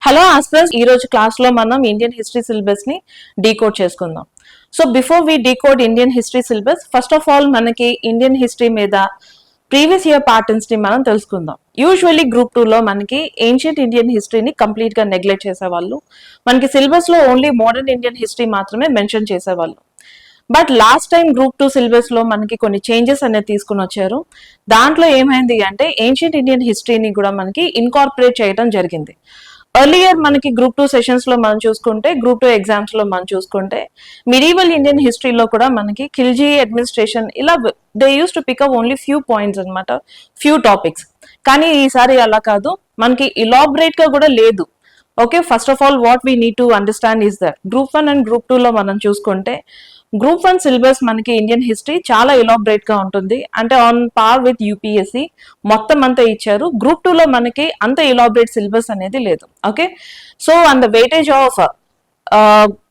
Hello aspirants, ఈ రోజు class లో మనం ఇండియన్ హిస్టరీ సిలబస్ ని డీకోడ్ చేసుకుందాం. So before we decode Indian history syllabus, first of all మనకి ఇండియన్ హిస్టరీ మీద ప్రీవియస్ ఇయర్ ప్యాటర్న్స్ ని మనం తెలుసుకుందాం. యూజువల్లీ గ్రూప్ 2 లో మనకి ఏన్షియంట్ ఇండియన్ హిస్టరీని కంప్లీట్ గా నెగ్లెక్ట్ చేసేవాళ్ళు. మనకి సిలబస్ లో ఓన్లీ మోడర్న్ ఇండియన్ హిస్టరీ మాత్రమే మెన్షన్ చేసేవాళ్ళు. But last time group 2 syllabus లో మనకి కొన్ని చేంజెస్ అనేది తీసుకుని వచ్చారు. దాంట్లో ఏమైంది అంటే ఏన్షియంట్ ఇండియన్ హిస్టరీని కూడా మనకి ఇన్కార్పొరేట్ చేయడం జరిగింది. ఎర్లియర్ మనకి గ్రూప్ 2 సెషన్స్ లో మనం చూసుకుంటే, గ్రూప్ 2 ఎగ్జామ్స్ లో మనం చూసుకుంటే, మిడివల్ ఇండియన్ హిస్టరీలో కూడా మనకి ఖిల్జీ అడ్మినిస్ట్రేషన్ ఇలా they use to pick up only few points అనమాట, ఫ్యూ టాపిక్స్. కానీ ఈసారి అలా కాదు, మనకి ఇలాబరేట్ గా కూడా లేదు. Okay, first of all what we need to understand is that group 1 and group 2 లో మనం చూసుకుంటే, గ్రూప్ 1 సిలబస్ మనకి ఇండియన్ హిస్టరీ చాలా ఇలాబరేట్ గా ఉంటుంది, అంటే ఆన్ పార్ విత్ యూపీఎస్సి మొత్తం అంతా ఇచ్చారు. గ్రూప్ 2 లో మనకి అంత ఇలాబరేట్ సిలబస్ అనేది లేదు. Okay, so and the weightage of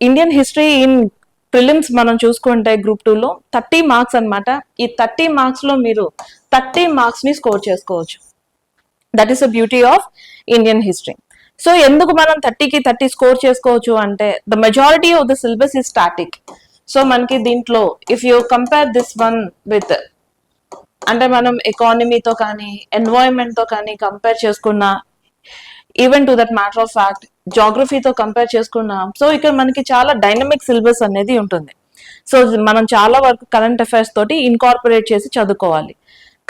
Indian history in prelims మనం చూసుకుంటే గ్రూప్ 2 లో 30 మార్క్స్ అనమాట. ఈ 30 మార్క్స్ లో మీరు 30 మార్క్స్ ని స్కోర్ చేసుకోవచ్చు. That is the beauty of Indian history. So ఎందుకు మనం 30కి 30 స్కోర్ చేసుకోవచ్చు అంటే, the majority of the syllabus is static. So మనకి దీంట్లో if you compare this one with, అంటే మనం ఎకానమీతో కానీ ఎన్వైరన్మెంట్ తో కానీ కంపేర్ చేసుకున్నా, even to that matter of fact జాగ్రఫీతో కంపేర్ చేసుకున్నాం, సో ఇక్కడ మనకి చాలా డైనమిక్ సిలబస్ అనేది ఉంటుంది. సో మనం చాలా వరకు కరెంట్ అఫైర్స్ తోటి ఇన్కార్పొరేట్ చేసి చదువుకోవాలి.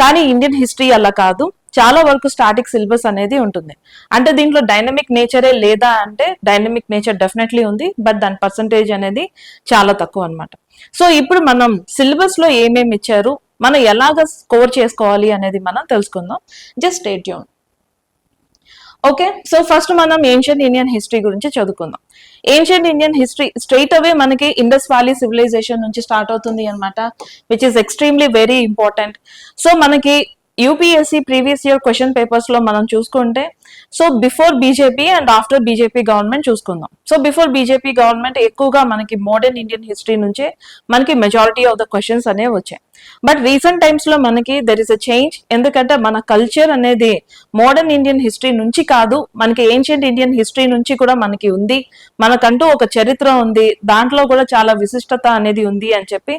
కానీ ఇండియన్ హిస్టరీ అలా కాదు, చాలా వరకు స్టాటిక్ సిలబస్ అనేది ఉంటుంది. అంటే దీంట్లో డైనమిక్ నేచరే లేదా అంటే, డైనమిక్ నేచర్ డెఫినెట్లీ ఉంది, బట్ దాని పర్సంటేజ్ అనేది చాలా తక్కువ అనమాట. సో ఇప్పుడు మనం సిలబస్ లో ఏమేమి ఇచ్చారు, మనం ఎలాగ స్కోర్ చేసుకోవాలి అనేది మనం తెలుసుకుందాం. Just stay tune. Okay, so first మనం ఏన్షియంట్ ఇండియన్ హిస్టరీ గురించి చదువుకుందాం. Ancient Indian history straight away మనకి ఇండస్ వ్యాలీ సివిలైజేషన్ నుంచి స్టార్ట్ అవుతుంది అనమాట, which is extremely very important. So మనకి UPSC previous year question papers లో మనం చూసుకుంటే, so before BJP and after BJP government చూసుకుందాం. సో బిఫోర్ బీజేపీ గవర్నమెంట్ ఎక్కువగా మనకి మోడర్న్ ఇండియన్ హిస్టరీ నుంచే మనకి మెజారిటీ ఆఫ్ ద క్వశ్చన్స్ అనేవి వచ్చాయి. బట్ రీసెంట్ టైమ్స్ లో మనకి దెర్ ఇస్ అ చేంజ్, ఎందుకంటే మన కల్చర్ అనేది మోడర్న్ ఇండియన్ హిస్టరీ నుంచి కాదు, మనకి ఏన్షియంట్ ఇండియన్ హిస్టరీ నుంచి కూడా మనకి ఉంది. మనకంటూ ఒక చరిత్ర ఉంది, దాంట్లో కూడా చాలా విశిష్టత అనేది ఉంది అని చెప్పి.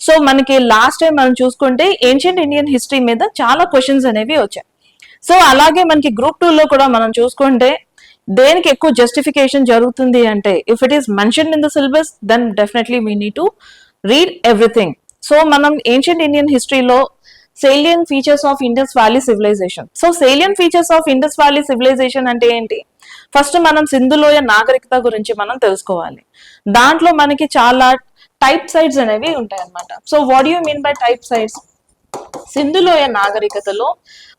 సో మనకి లాస్ట్ టైం మనం చూసుకుంటే ఏన్షియంట్ ఇండియన్ హిస్టరీ మీద చాలా క్వశ్చన్స్ అనేవి వచ్చాయి. సో అలాగే మనకి గ్రూప్ 2 లో కూడా మనం చూసుకుంటే దేనికి ఎక్కువ జస్టిఫికేషన్ జరుగుతుంది అంటే, if it is mentioned in the syllabus then definitely we need to read everything. So మనం ఏన్షియంట్ ఇండియన్ హిస్టరీలో salient features of Indus valley civilization. So salient features of Indus valley civilization అంటే ఏంటి? First మనం సింధులోయ నాగరికత గురించి మనం తెలుసుకోవాలి. దాంట్లో మనకి చాలా టైప్ సైట్స్ అనేవి ఉంటాయి అన్నమాట. So what you mean by type sites? సింధులోయ నాగరికతలో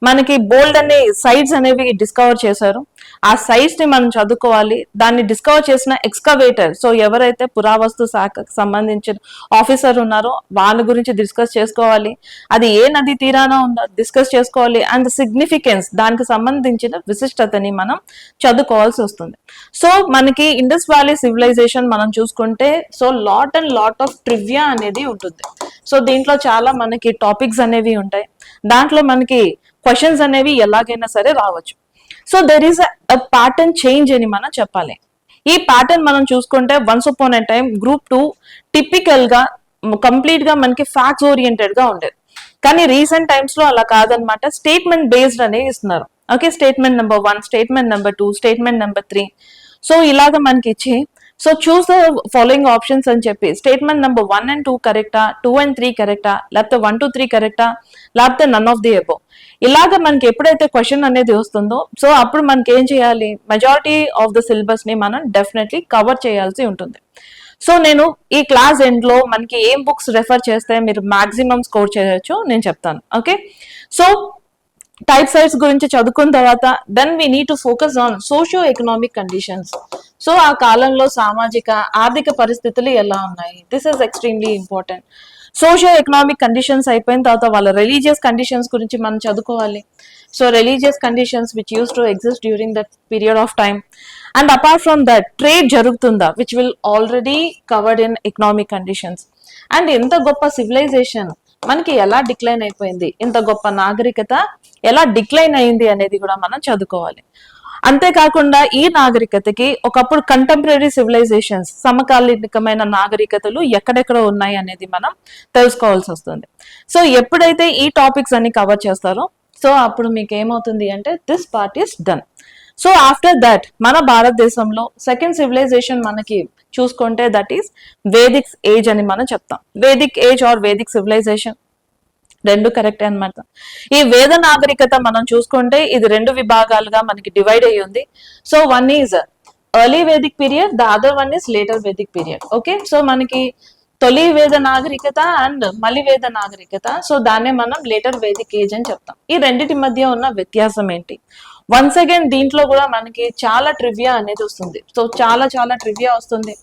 మనకి బోల్డ్ అనే సైట్స్ అనేవి డిస్కవర్ చేశారు. ఆ సైట్స్ ని మనం చదువుకోవాలి. దాన్ని డిస్కవర్ చేసిన ఎక్స్కవేటర్, సో ఎవరైతే పురావస్తు శాఖకు సంబంధించిన ఆఫీసర్ ఉన్నారో వాళ్ళ గురించి డిస్కస్ చేసుకోవాలి. అది ఏ నది తీరాన ఉందో డిస్కస్ చేసుకోవాలి. అండ్ సిగ్నిఫికెన్స్, దానికి సంబంధించిన విశిష్టతని మనం చదువుకోవాల్సి వస్తుంది. సో మనకి ఇండస్ వ్యాలీ సివిలైజేషన్ మనం చూసుకుంటే, so lot and lot of trivia అనేది ఉంటుంది. సో దీంట్లో చాలా మనకి టాపిక్స్ అనేవి ఉంటాయి. దాంట్లో మనకి క్వశ్చన్స్ అనేవి ఎలాగైనా సరే రావచ్చు. So there is a pattern change అని మనం చెప్పాలి. ఈ ప్యాటర్న్ మనం చూసుకుంటే once upon a time group 2 typical గా కంప్లీట్ గా మనకి ఫ్యాక్ట్స్ ఓరియంటెడ్ గా ఉండేది. కానీ రీసెంట్ టైమ్స్ లో అలా కాదనమాట, స్టేట్మెంట్ బేస్డ్ అనేది ఇస్తున్నారు. Okay, statement number 1, statement number 2, statement number 3. So ఇలాగ మనకి ఇచ్చి, so choose the following options అని చెప్పి, స్టేట్మెంట్ నెంబర్ 1 and 2 కరెక్టా, 2 and 3 కరెక్టా, లేకపోతే 1 to 3 కరెక్టా, లేకపోతే నన్ ఆఫ్ ది అబోవ్. ఇలాగ మనకి ఎప్పుడైతే క్వశ్చన్ అనేది వస్తుందో, సో అప్పుడు మనకి ఏం చేయాలి, మెజారిటీ ఆఫ్ ద సిలబస్ ని మనం డెఫినెట్లీ కవర్ చేయాల్సి ఉంటుంది. సో నేను ఈ క్లాస్ ఎండ్ లో మనకి ఏం బుక్స్ రెఫర్ చేస్తే మీరు మాక్సిమం స్కోర్ చేయొచ్చు నేను చెప్తాను. ఓకే, సో టైప్ సైట్స్ గురించి చదువుకున్న తర్వాత then we need to focus on socio economic conditions. So ఆ కాలంలో సామాజిక ఆర్థిక పరిస్థితులు ఎలా ఉన్నాయి, this is extremely important. Socio economic conditions అయిపోయిన తర్వాత వాళ్ళ రిలీజియస్ కండిషన్స్ గురించి మనం చదువుకోవాలి. So religious conditions which use to exist during that period of time. And apart from that trade జరుగుతుందా, which will already covered in economic conditions. And ఎంత గొప్ప civilisation మనకి ఎలా డిక్లైన్ అయిపోయింది, ఇంత గొప్ప నాగరికత ఎలా డిక్లైన్ అయింది అనేది కూడా మనం చదువుకోవాలి. అంతేకాకుండా ఈ నాగరికతకి ఒకప్పుడు కంటెంపరీ సివిలైజేషన్స్, సమకాలీనమైన నాగరికతలు ఎక్కడెక్కడ ఉన్నాయి అనేది మనం తెలుసుకోవాల్సి వస్తుంది. సో ఎప్పుడైతే ఈ టాపిక్స్ అన్ని కవర్ చేస్తారో సో అప్పుడు మీకు ఏమవుతుంది అంటే this part is done. So after that మన భారతదేశంలో సెకండ్ సివిలైజేషన్ మనకి చూసుకుంటే దట్ ఈస్ వేదిక్ ఏజ్ అని మనం చెప్తాం. Vedic age or Vedic civilization రెండు కరెక్టే అనమాట. ఈ వేద నాగరికత మనం చూసుకుంటే ఇది రెండు విభాగాలుగా మనకి డివైడ్ అయ్యి ఉంది. So one is early Vedic period, the other one is later Vedic period. Okay, so మనకి తొలి వేద నాగరికత అండ్ మలి వేద నాగరికత, సో దాన్నే మనం లేటర్ వేదిక్ ఏజ్ అని చెప్తాం. ఈ రెండింటి మధ్య ఉన్న వ్యత్యాసం ఏంటి? వన్స్ అగైన్ దీంట్లో కూడా మనకి చాలా ట్రివియా అనేది వస్తుంది. సో చాలా చాలా ట్రివియా వస్తుంది,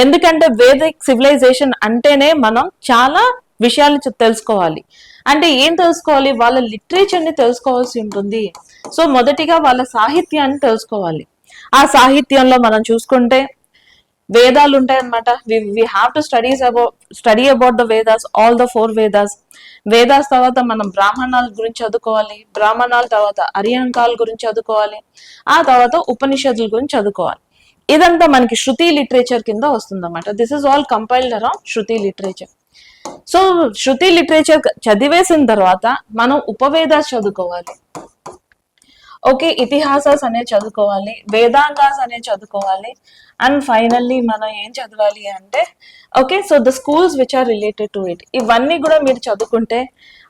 ఎందుకంటే వేదిక్ సివిలైజేషన్ అంటేనే మనం చాలా విషయాలు తెలుసుకోవాలి. అంటే ఏం తెలుసుకోవాలి? వాళ్ళ లిటరేచర్ ని తెలుసుకోవాల్సి ఉంటుంది. సో మొదటిగా వాళ్ళ సాహిత్యాన్ని తెలుసుకోవాలి. ఆ సాహిత్యంలో మనం చూసుకుంటే వేదాలు ఉంటాయి అనమాట. We have to study about the Vedas, all the 4 Vedas. Vedas తర్వాత మనం బ్రాహ్మణాల గురించి చదువుకోవాలి, బ్రాహ్మణాల తర్వాత అరియంకాల గురించి చదువుకోవాలి, ఆ తర్వాత ఉపనిషత్తుల గురించి చదువుకోవాలి. ఇదంతా మనకి శృతి లిటరేచర్ కింద వస్తుంది అన్నమాట. This is all compiled around Shruti literature. So Shruti literature చదివేసిన తర్వాత మనం ఉపవేదాస్ చదువుకోవాలి. ఓకే, ఇతిహాసాస్ అనేది చదువుకోవాలి, వేదాంగాస్ అనేది చదువుకోవాలి, అండ్ ఫైనల్లీ మనం ఏం చదవాలి అంటే okay so the schools which are related to it. ఇవన్నీ కూడా మీరు చదువుకుంటే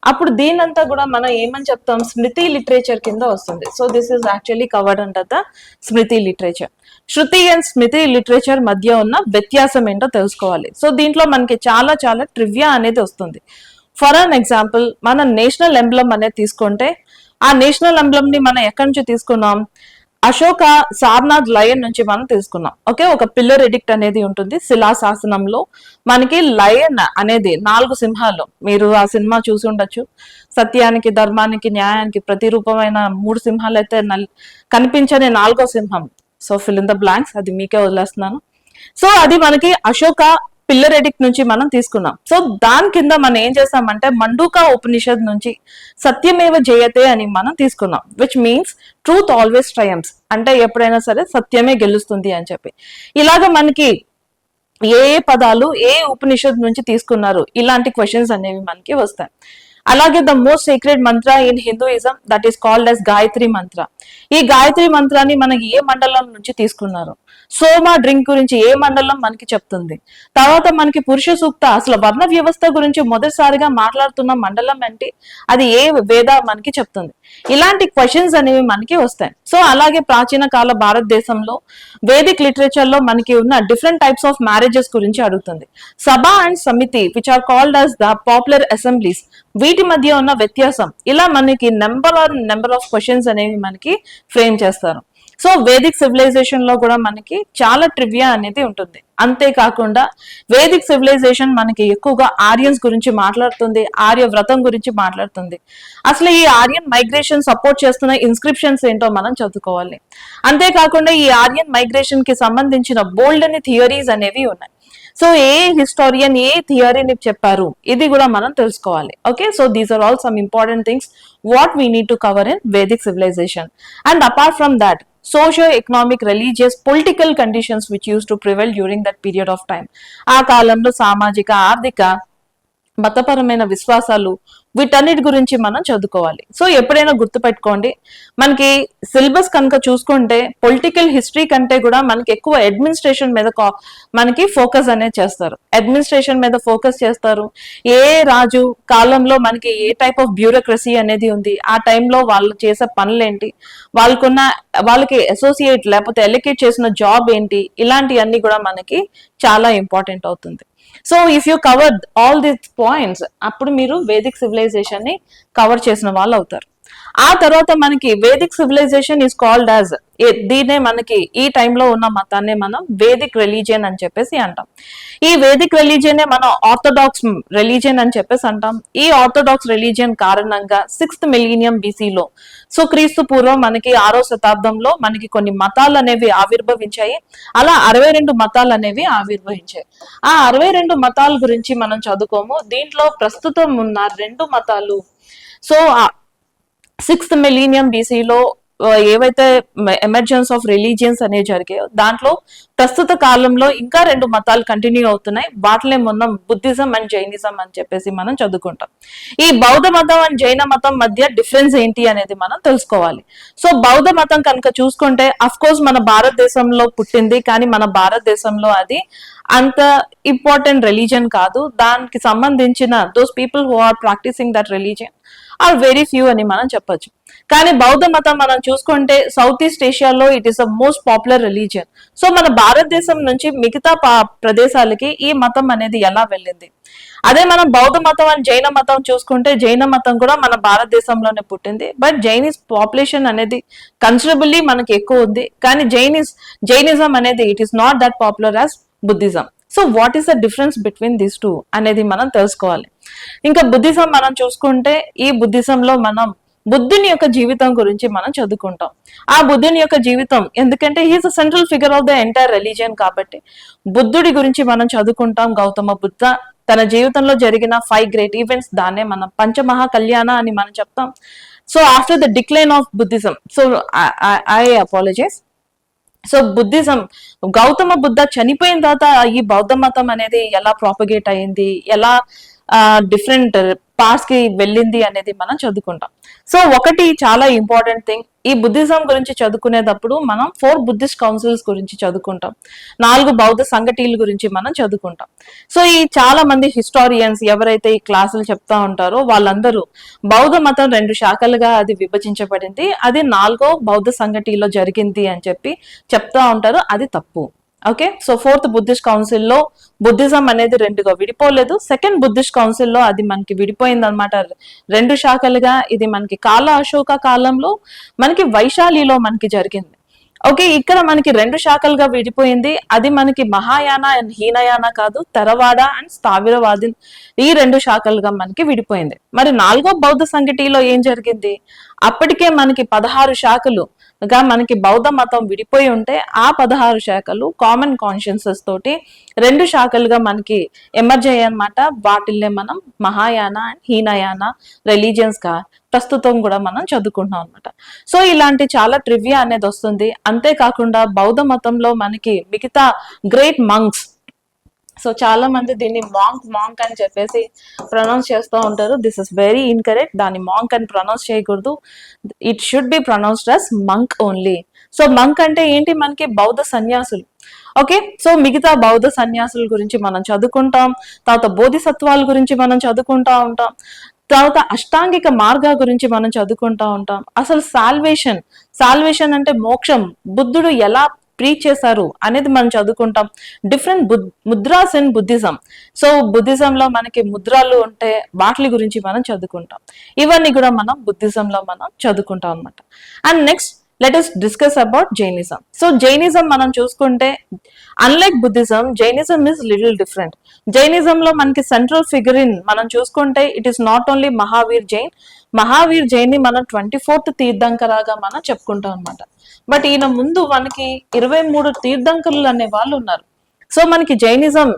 అప్పుడు దీనంతా కూడా మనం ఏమని చెప్తాం? స్మృతి లిటరేచర్ కింద వస్తుంది. So this is actually covered under the Smriti literature. Shruti and Smriti literature మధ్య ఉన్న వ్యత్యాసం ఏంటో తెలుసుకోవాలి. సో దీంట్లో మనకి చాలా చాలా ట్రివియా అనేది వస్తుంది. ఫర్ అన్ ఎగ్జాంపుల్, మన నేషనల్ ఎంబ్లమ్ అనేది తీసుకుంటే ఆ నేషనల్ ఎంబ్లమ్ ని మనం ఎక్కడి నుంచి తీసుకున్నాం? అశోక సార్నాథ్ లయన్ నుంచి మనం తీసుకున్నాం. ఓకే, ఒక పిల్లర్ ఎడిక్ట్ అనేది ఉంటుంది శిలాశాసనంలో. మనకి లయన్ అనేది 4 సింహాలు, మీరు ఆ సినిమా చూసి ఉండొచ్చు. సత్యానికి, ధర్మానికి, న్యాయానికి ప్రతిరూపమైన 3 సింహాలు అయితే కనిపించని 4వ సింహం. So fill in the blanks, అది మీకే వదిలేస్తున్నాను. సో అది మనకి అశోక పిల్లర్ ఎడిక్ట్ నుంచి మనం తీసుకున్నాం. సో దాని కింద మనం ఏం చేస్తామంటే మండూకా ఉపనిషత్ నుంచి సత్యమేవ జయతే అని మనం తీసుకున్నాం, which means truth always triumphs, అంటే ఎప్పుడైనా సరే సత్యమే గెలుస్తుంది అని చెప్పి. ఇలాగ మనకి ఏ పదాలు ఏ ఉపనిషత్ నుంచి తీసుకున్నారు ఇలాంటి క్వశ్చన్స్ అనేవి మనకి వస్తాయి. అలాగే the most secret Mantra in Hinduism that is called as Gayatri మంత్ర. ఈ గాయత్రి మంత్రాన్ని మనకి ఏ మండలం నుంచి తీసుకున్నారు? సోమా డ్రింక్ గురించి ఏ మండలం మనకి చెప్తుంది? తర్వాత మనకి పురుష సూక్త, అసలు వర్ణ వ్యవస్థ గురించి మొదటిసారిగా మాట్లాడుతున్న మండలం ఏంటి? అది ఏ వేద మనకి చెప్తుంది? ఇలాంటి క్వశ్చన్స్ అనేవి మనకి వస్తాయి. సో అలాగే ప్రాచీన కాల భారతదేశంలో వేదిక్ లిటరేచర్ లో మనకి ఉన్న డిఫరెంట్ టైప్స్ ఆఫ్ మ్యారేజెస్ గురించి అడుగుతుంది. Sabha and samiti which are called as the popular assemblies, వీటి మధ్య ఉన్న వ్యత్యాసం, ఇలా మనకి నెంబర్ ఆఫ్ క్వశ్చన్స్ అనేవి మనకి ఫ్రేమ్ చేస్తారు. సో వేదిక్ సివిలైజేషన్ లో కూడా మనకి చాలా ట్రివియా అనేది ఉంటుంది. అంతేకాకుండా వేదిక్ సివిలైజేషన్ మనకి ఎక్కువగా ఆర్యన్స్ గురించి మాట్లాడుతుంది, ఆర్య వ్రతం గురించి మాట్లాడుతుంది. అసలు ఈ ఆర్యన్ మైగ్రేషన్ సపోర్ట్ చేస్తున్న ఇన్స్క్రిప్షన్స్ ఏంటో మనం చదువుకోవాలి. అంతేకాకుండా ఈ ఆర్యన్ మైగ్రేషన్ కి సంబంధించిన బోల్డ్ అని థియరీస్ అనేవి ఉన్నాయి. సో ఏ హిస్టోరియన్ ఏ థియరీని చెప్పారు ఇది కూడా మనం తెలుసుకోవాలి. Okay, so these are all some important things what we need to cover in Vedic civilization. And apart from that, socio-economic, religious, political conditions which used to prevail during that period of time. ఆ కాలంలో సామాజిక, ఆర్థిక, మతపరమైన విశ్వాసాలు వీటన్నిటి గురించి మనం చదువుకోవాలి. సో ఎప్పుడైనా గుర్తుపెట్టుకోండి, మనకి సిలబస్ కనుక చూసుకుంటే పొలిటికల్ హిస్టరీ కంటే కూడా మనకి ఎక్కువ అడ్మినిస్ట్రేషన్ మీద మనకి ఫోకస్ అనేది చేస్తారు. అడ్మినిస్ట్రేషన్ మీద ఫోకస్ చేస్తారు. ఏ రాజు కాలంలో మనకి ఏ టైప్ ఆఫ్ బ్యూరోక్రసీ అనేది ఉంది, ఆ టైంలో వాళ్ళు చేసే పనులేంటి, వాళ్ళకి అసోసియేట్ లేకపోతే ఎలికేట్ చేసిన జాబ్ ఏంటి, ఇలాంటివన్నీ కూడా మనకి చాలా ఇంపార్టెంట్ అవుతుంది. So if you cover all these points, అప్పుడు మీరు వేదిక్ సివిలైజేషన్ ని కవర్ చేసిన వాళ్ళు అవుతారు. ఆ తర్వాత మనకి Vedic civilization is called as, దీనే మనకి ఈ టైంలో ఉన్న మతాన్ని మనం వేదిక్ రిలీజియన్ అని చెప్పేసి అంటాం. ఈ వేదిక్ రిలీజియనే మనం ఆర్థోడాక్స్ రిలీజియన్ అని చెప్పేసి అంటాం. ఈ ఆర్థోడాక్స్ రిలీజియన్ కారణంగా 6th మిలీనియం బీసీలో, సో క్రీస్తు పూర్వం మనకి 6వ శతాబ్దంలో మనకి కొన్ని మతాలు అనేవి ఆవిర్భవించాయి. అలా 62 మతాలు అనేవి ఆవిర్భవించాయి. ఆ 62 మతాల గురించి మనం చదువుకోము. దీంట్లో ప్రస్తుతం ఉన్న 2 మతాలు, సో 6th మిలీనియం బీసీలో ఏవైతే ఎమర్జెన్స్ ఆఫ్ రిలీజియన్స్ అనేవి జరిగాయో దాంట్లో ప్రస్తుత కాలంలో ఇంకా 2 మతాలు కంటిన్యూ అవుతున్నాయి. వాటినే మనం బుద్ధిజం అండ్ జైనిజం అని చెప్పేసి మనం చదువుకుంటాం. ఈ బౌద్ధ మతం అండ్ జైన మతం మధ్య డిఫరెన్స్ ఏంటి అనేది మనం తెలుసుకోవాలి. సో బౌద్ధ మతం కనుక చూసుకుంటే అఫ్ కోర్స్ మన భారతదేశంలో పుట్టింది, కానీ మన భారతదేశంలో అది అంత ఇంపార్టెంట్ రిలీజియన్ కాదు. దానికి సంబంధించిన those people who are practising that religion are very few అని మనం చెప్పొచ్చు. కానీ బౌద్ధ మతం మనం చూసుకుంటే సౌత్ ఈస్ట్ ఏషియాలో it is the most popular religion. So మన భారతదేశం నుంచి మిగతా ప్రదేశాలకి ఈ మతం అనేది ఎలా వెళ్ళింది? అదే మనం బౌద్ధ మతం అండ్ జైన మతం చూసుకుంటే జైన మతం కూడా మన భారతదేశంలోనే పుట్టింది. బట్ జైనిస్ పాపులేషన్ అనేది కన్సిడరబుల్లీ మనకి ఎక్కువ ఉంది. కానీ జైనిజం అనేది it is not that popular as Buddhism. So what is the difference between these two అనేది మనం తెలుసుకోవాలి. ఇంకా బుద్ధిజం మనం చూసుకుంటే ఈ బుద్ధిజంలో మనం బుద్ధుని యొక్క జీవితం గురించి మనం చదువుకుంటాం. ఆ బుద్ధుని యొక్క జీవితం ఎందుకంటే he is a central figure of the entire religion కాబట్టి బుద్ధుడి గురించి మనం చదువుకుంటాం. గౌతమ బుద్ధ తన జీవితంలో జరిగిన 5 గ్రేట్ ఈవెంట్స్, దాన్నే మనం పంచమహా కళ్యాణ అని మనం చెప్తాం. So after the decline of Buddhism, so I apologize. So Buddhism, Gautama Buddha చనిపోయిన తర్వాత ఈ బౌద్ధ మతం అనేది ఎలా ప్రాపగేట్ అయింది, ఎలా డిఫరెంట్ పార్ట్స్ కి వెళ్ళింది అనేది మనం చదువుకుంటాం. సో ఒకటి చాలా ఇంపార్టెంట్ థింగ్, ఈ బుద్ధిజం గురించి చదువుకునేటప్పుడు మనం 4 బుద్ధిస్ట్ కౌన్సిల్స్ గురించి చదువుకుంటాం, 4 బౌద్ధ సంఘటీల గురించి మనం చదువుకుంటాం. సో ఈ చాలా మంది హిస్టారియన్స్ ఎవరైతే ఈ క్లాసులు చెప్తా ఉంటారో వాళ్ళందరూ బౌద్ధ మతం 2 శాఖలుగా అది విభజించబడింది, అది 4వ బౌద్ధ సంఘటిలో జరిగింది అని చెప్పి చెప్తా ఉంటారు. అది తప్పు. Okay, so 4th Buddhist council లో బుద్ధిజం అనేది 2గా విడిపోలేదు. సెకండ్ బుద్ధిస్ట్ కౌన్సిల్ లో అది మనకి విడిపోయింది అనమాట 2 శాఖలుగా. ఇది మనకి కాల అశోక కాలంలో మనకి వైశాలిలో మనకి జరిగింది. ఓకే, ఇక్కడ మనకి 2 శాఖలుగా విడిపోయింది. అది మనకి మహాయాన అండ్ హీనయాన కాదు, తెరవాడ అండ్ స్థావిరవాది, ఈ 2 శాఖలుగా మనకి విడిపోయింది. మరి 4వ బౌద్ధ సంఘటిలో ఏం జరిగింది? అప్పటికే మనకి 16 శాఖలుగా మనకి బౌద్ధ మతం విడిపోయి ఉంటే ఆ 16 శాఖలు కామన్ కాన్షియన్సెస్ తోటి 2 శాఖలుగా మనకి ఎమర్జ్ అయ్యాయి అనమాట. వాటిల్నే మనం మహాయాన అండ్ హీనయాన రిలీజియన్స్ గా ప్రస్తుతం కూడా మనం చదువుకుంటున్నాం అనమాట. సో ఇలాంటి చాలా ట్రివియా అనేది వస్తుంది. అంతేకాకుండా బౌద్ధ మతంలో మనకి మిగతా గ్రేట్ మంక్స్, సో చాలా మంది దీన్ని మాంక్ అని చెప్పేసి ప్రొనౌన్స్ చేస్తూ ఉంటారు. This is very incorrect. దాన్ని మాంక్ అని ప్రొనౌన్స్ చేయకూడదు. It should be pronounced as Monk only. So Monk అంటే ఏంటి? మనకి బౌద్ధ సన్యాసులు. ఓకే, సో మిగతా బౌద్ధ సన్యాసుల గురించి మనం చదువుకుంటాం. తర్వాత బోధిసత్వాల గురించి మనం చదువుకుంటా ఉంటాం. తర్వాత అష్టాంగిక మార్గ గురించి మనం చదువుకుంటా ఉంటాం. అసలు సాల్వేషన్ అంటే మోక్షం బుద్ధుడు ఎలా ప్రీచ్ చేశారు అనేది మనం చదువుకుంటాం. Different mudras in Buddhism. So బుద్ధిజంలో మనకి ముద్రాలు ఉంటే వాటి గురించి మనం చదువుకుంటాం. ఇవన్నీ కూడా మనం బుద్ధిజంలో మనం చదువుకుంటాం అనమాట. And next let us discuss about Jainism. So Jainism మనం చూసుకుంటే unlike Buddhism, Jainism is little different. Jainism లో మనకి సెంట్రల్ ఫిగర్ ఇన్ మనం చూసుకుంటే it is not only Mahavir Jain ని మనం 24th తీర్థంకరాగా మనం చెప్పుకుంటాం అనమాట. బట్ ఈయన ముందు మనకి 23 తీర్థంకరులు అనే వాళ్ళు ఉన్నారు. సో మనకి Jainism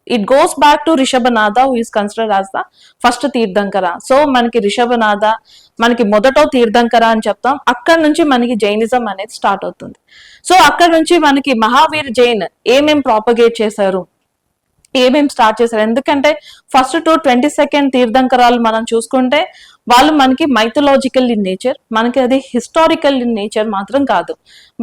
it goes back to Rishabhanatha, who is considered as the first Tirthankara. So మనకి రిషభనాథ మనకి మొదటో తీర్థంకర అని చెప్తాం. అక్కడ నుంచి మనకి జైనిజం అనేది స్టార్ట్ అవుతుంది. సో అక్కడ నుంచి మనకి మహావీర్ జైన్ ఏమేం ప్రాపగేట్ చేశారు, ఏమేం స్టార్ట్ చేశారు. ఎందుకంటే ఫస్ట్ టు 22nd తీర్థంకరాలు మనం చూసుకుంటే వాళ్ళు మనకి మైథలాజికల్ ఇన్ నేచర్, మనకి అది హిస్టారికల్ ఇన్ నేచర్ మాత్రం కాదు.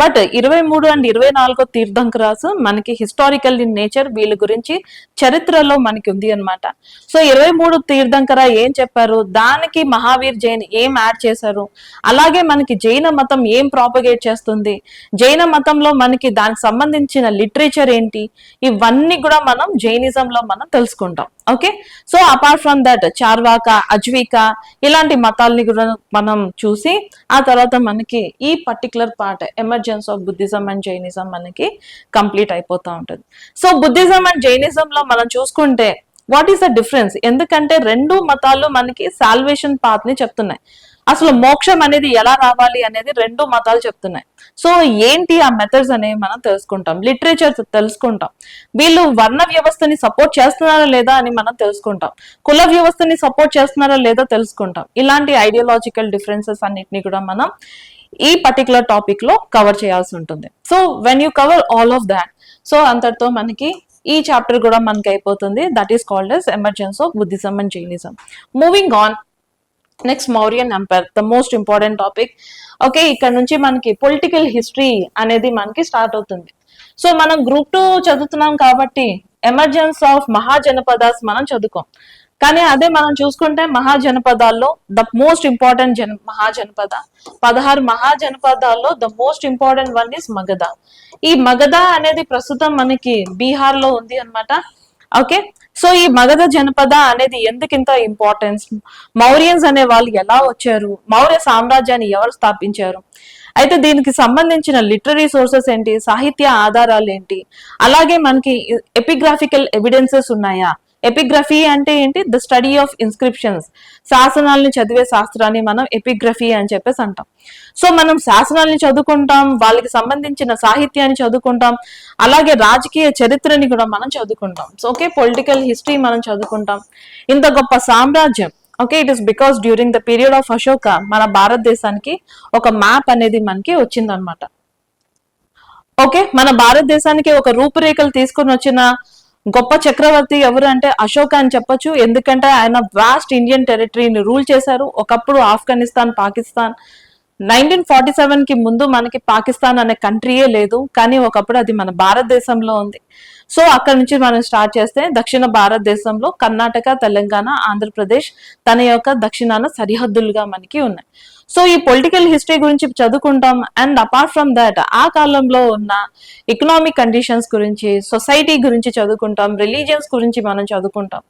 బట్ 23 అండ్ 24 తీర్థంకరాస్ మనకి హిస్టారికల్ ఇన్ నేచర్, వీళ్ళ గురించి చరిత్రలో మనకి ఉంది అనమాట. సో 23 తీర్థంకర ఏం చెప్పారు, దానికి మహావీర్ జైన్ ఏం యాడ్ చేశారు, అలాగే మనకి జైన మతం ఏం ప్రాపగేట్ చేస్తుంది, జైన మతంలో మనకి దానికి సంబంధించిన లిటరేచర్ ఏంటి, ఇవన్నీ కూడా మనం జైనిజంలో మనం తెలుసుకుంటాం. Okay, so apart from that Charvaka, Ajivika ఇలాంటి మతాల్ని కూడా మనం చూసి ఆ తర్వాత మనకి ఈ particular part emergence of Buddhism and Jainism మనకి కంప్లీట్ అయిపోతా ఉంటుంది. సో బుద్ధిజం అండ్ జైనిజం లో మనం చూసుకుంటే వాట్ ఈస్ ద డిఫరెన్స్? ఎందుకంటే 2 మతాలు మనకి సాల్వేషన్ పాత్ ని చెప్తున్నాయి. అసలు మోక్షం అనేది ఎలా రావాలి అనేది రెండు మతాలు చెప్తున్నాయి. సో ఏంటి ఆ మెథడ్స్ అనేవి మనం తెలుసుకుంటాం, లిటరేచర్ తెలుసుకుంటాం, వీళ్ళు వర్ణ వ్యవస్థని సపోర్ట్ చేస్తున్నారా లేదా అని మనం తెలుసుకుంటాం, కుల వ్యవస్థని సపోర్ట్ చేస్తున్నారా లేదా తెలుసుకుంటాం. ఇలాంటి ఐడియాలజికల్ డిఫరెన్సెస్ అన్నిటిని కూడా మనం ఈ పర్టికులర్ టాపిక్ లో కవర్ చేయాల్సి ఉంటుంది. So when you cover all of that, so అంతటితో మనకి ఈ చాప్టర్ కూడా మనకి అయిపోతుంది. That is called as emergence of Buddhism and Jainism. Moving on, next Mauryan empire, the most important topic. Okay, ఇక్కడ నుంచి మనకి పొలిటికల్ హిస్టరీ అనేది మనకి స్టార్ట్ అవుతుంది. సో మనం గ్రూప్ 2 చదువుతున్నాం కాబట్టి ఎమర్జెన్స్ ఆఫ్ మహాజనపదాస్ మనం చదువుకోం. కానీ అదే మనం చూసుకుంటే మహాజనపదాల్లో ద మోస్ట్ ఇంపార్టెంట్ మహాజనపద, 16 మహాజనపదాల్లో the most important one is Magadha. ఈ మగధ అనేది ప్రస్తుతం మనకి బీహార్ లో ఉంది అన్నమాట. ఓకే, సో ఈ మగధ జనపద అనేది ఎందుకు ఇంత ఇంపార్టెన్స్, మౌర్యన్స్ అనే వాళ్ళు ఎలా వచ్చారు, మౌర్య సామ్రాజ్యాన్ని ఎవరు స్థాపించారు, అయితే దీనికి సంబంధించిన లిటరీ సోర్సెస్ ఏంటి, సాహిత్య ఆధారాలు ఏంటి, అలాగే మనకి ఎపిగ్రాఫికల్ ఎవిడెన్సెస్ ఉన్నాయా. ఎపిగ్రఫీ అంటే ఏంటి, ద స్టడీ ఆఫ్ ఇన్స్క్రిప్షన్స్, శాసనాలను చదివే శాస్త్రాన్ని మనం ఎపిగ్రఫీ అని చెప్పేసి అంటాం. సో మనం శాసనాల్ని చదువుకుంటాం, వాళ్ళకి సంబంధించిన సాహిత్యాన్ని చదువుకుంటాం, అలాగే రాజకీయ చరిత్రని కూడా మనం చదువుకుంటాం. సో ఓకే, పొలిటికల్ హిస్టరీ మనం చదువుకుంటాం. ఇంత గొప్ప సామ్రాజ్యం, okay, it is because during the period of Ashoka మన భారతదేశానికి ఒక మ్యాప్ అనేది మనకి వచ్చిందనమాట. ఓకే, మన భారతదేశానికి ఒక రూపురేఖలు తీసుకొని వచ్చిన గొప్ప చక్రవర్తి ఎవరు అంటే అశోక అని చెప్పొచ్చు. ఎందుకంటే ఆయన వాస్ట్ ఇండియన్ టెరిటరీని రూల్ చేశారు. ఒకప్పుడు ఆఫ్ఘనిస్తాన్, పాకిస్తాన్, 1947 కి ముందు మనకి పాకిస్తాన్ అనే కంట్రీయే లేదు, కానీ ఒకప్పుడు అది మన భారతదేశంలో ఉంది. సో అక్కడ నుంచి మనం స్టార్ట్ చేస్తే దక్షిణ భారతదేశంలో కర్ణాటక, తెలంగాణ, ఆంధ్రప్రదేశ్ తన యొక్క దక్షిణాన సరిహద్దులుగా మనకి ఉన్నాయి. సో ఈ పొలిటికల్ హిస్టరీ గురించి చదువుకుంటాం. అండ్ అపార్ట్ ఫ్రమ్ దాట్ ఆ కాలంలో ఉన్న ఎకనామిక్ కండిషన్స్ గురించి, సొసైటీ గురించి చదువుకుంటాం, రిలీజియన్స్ గురించి మనం చదువుకుంటాం.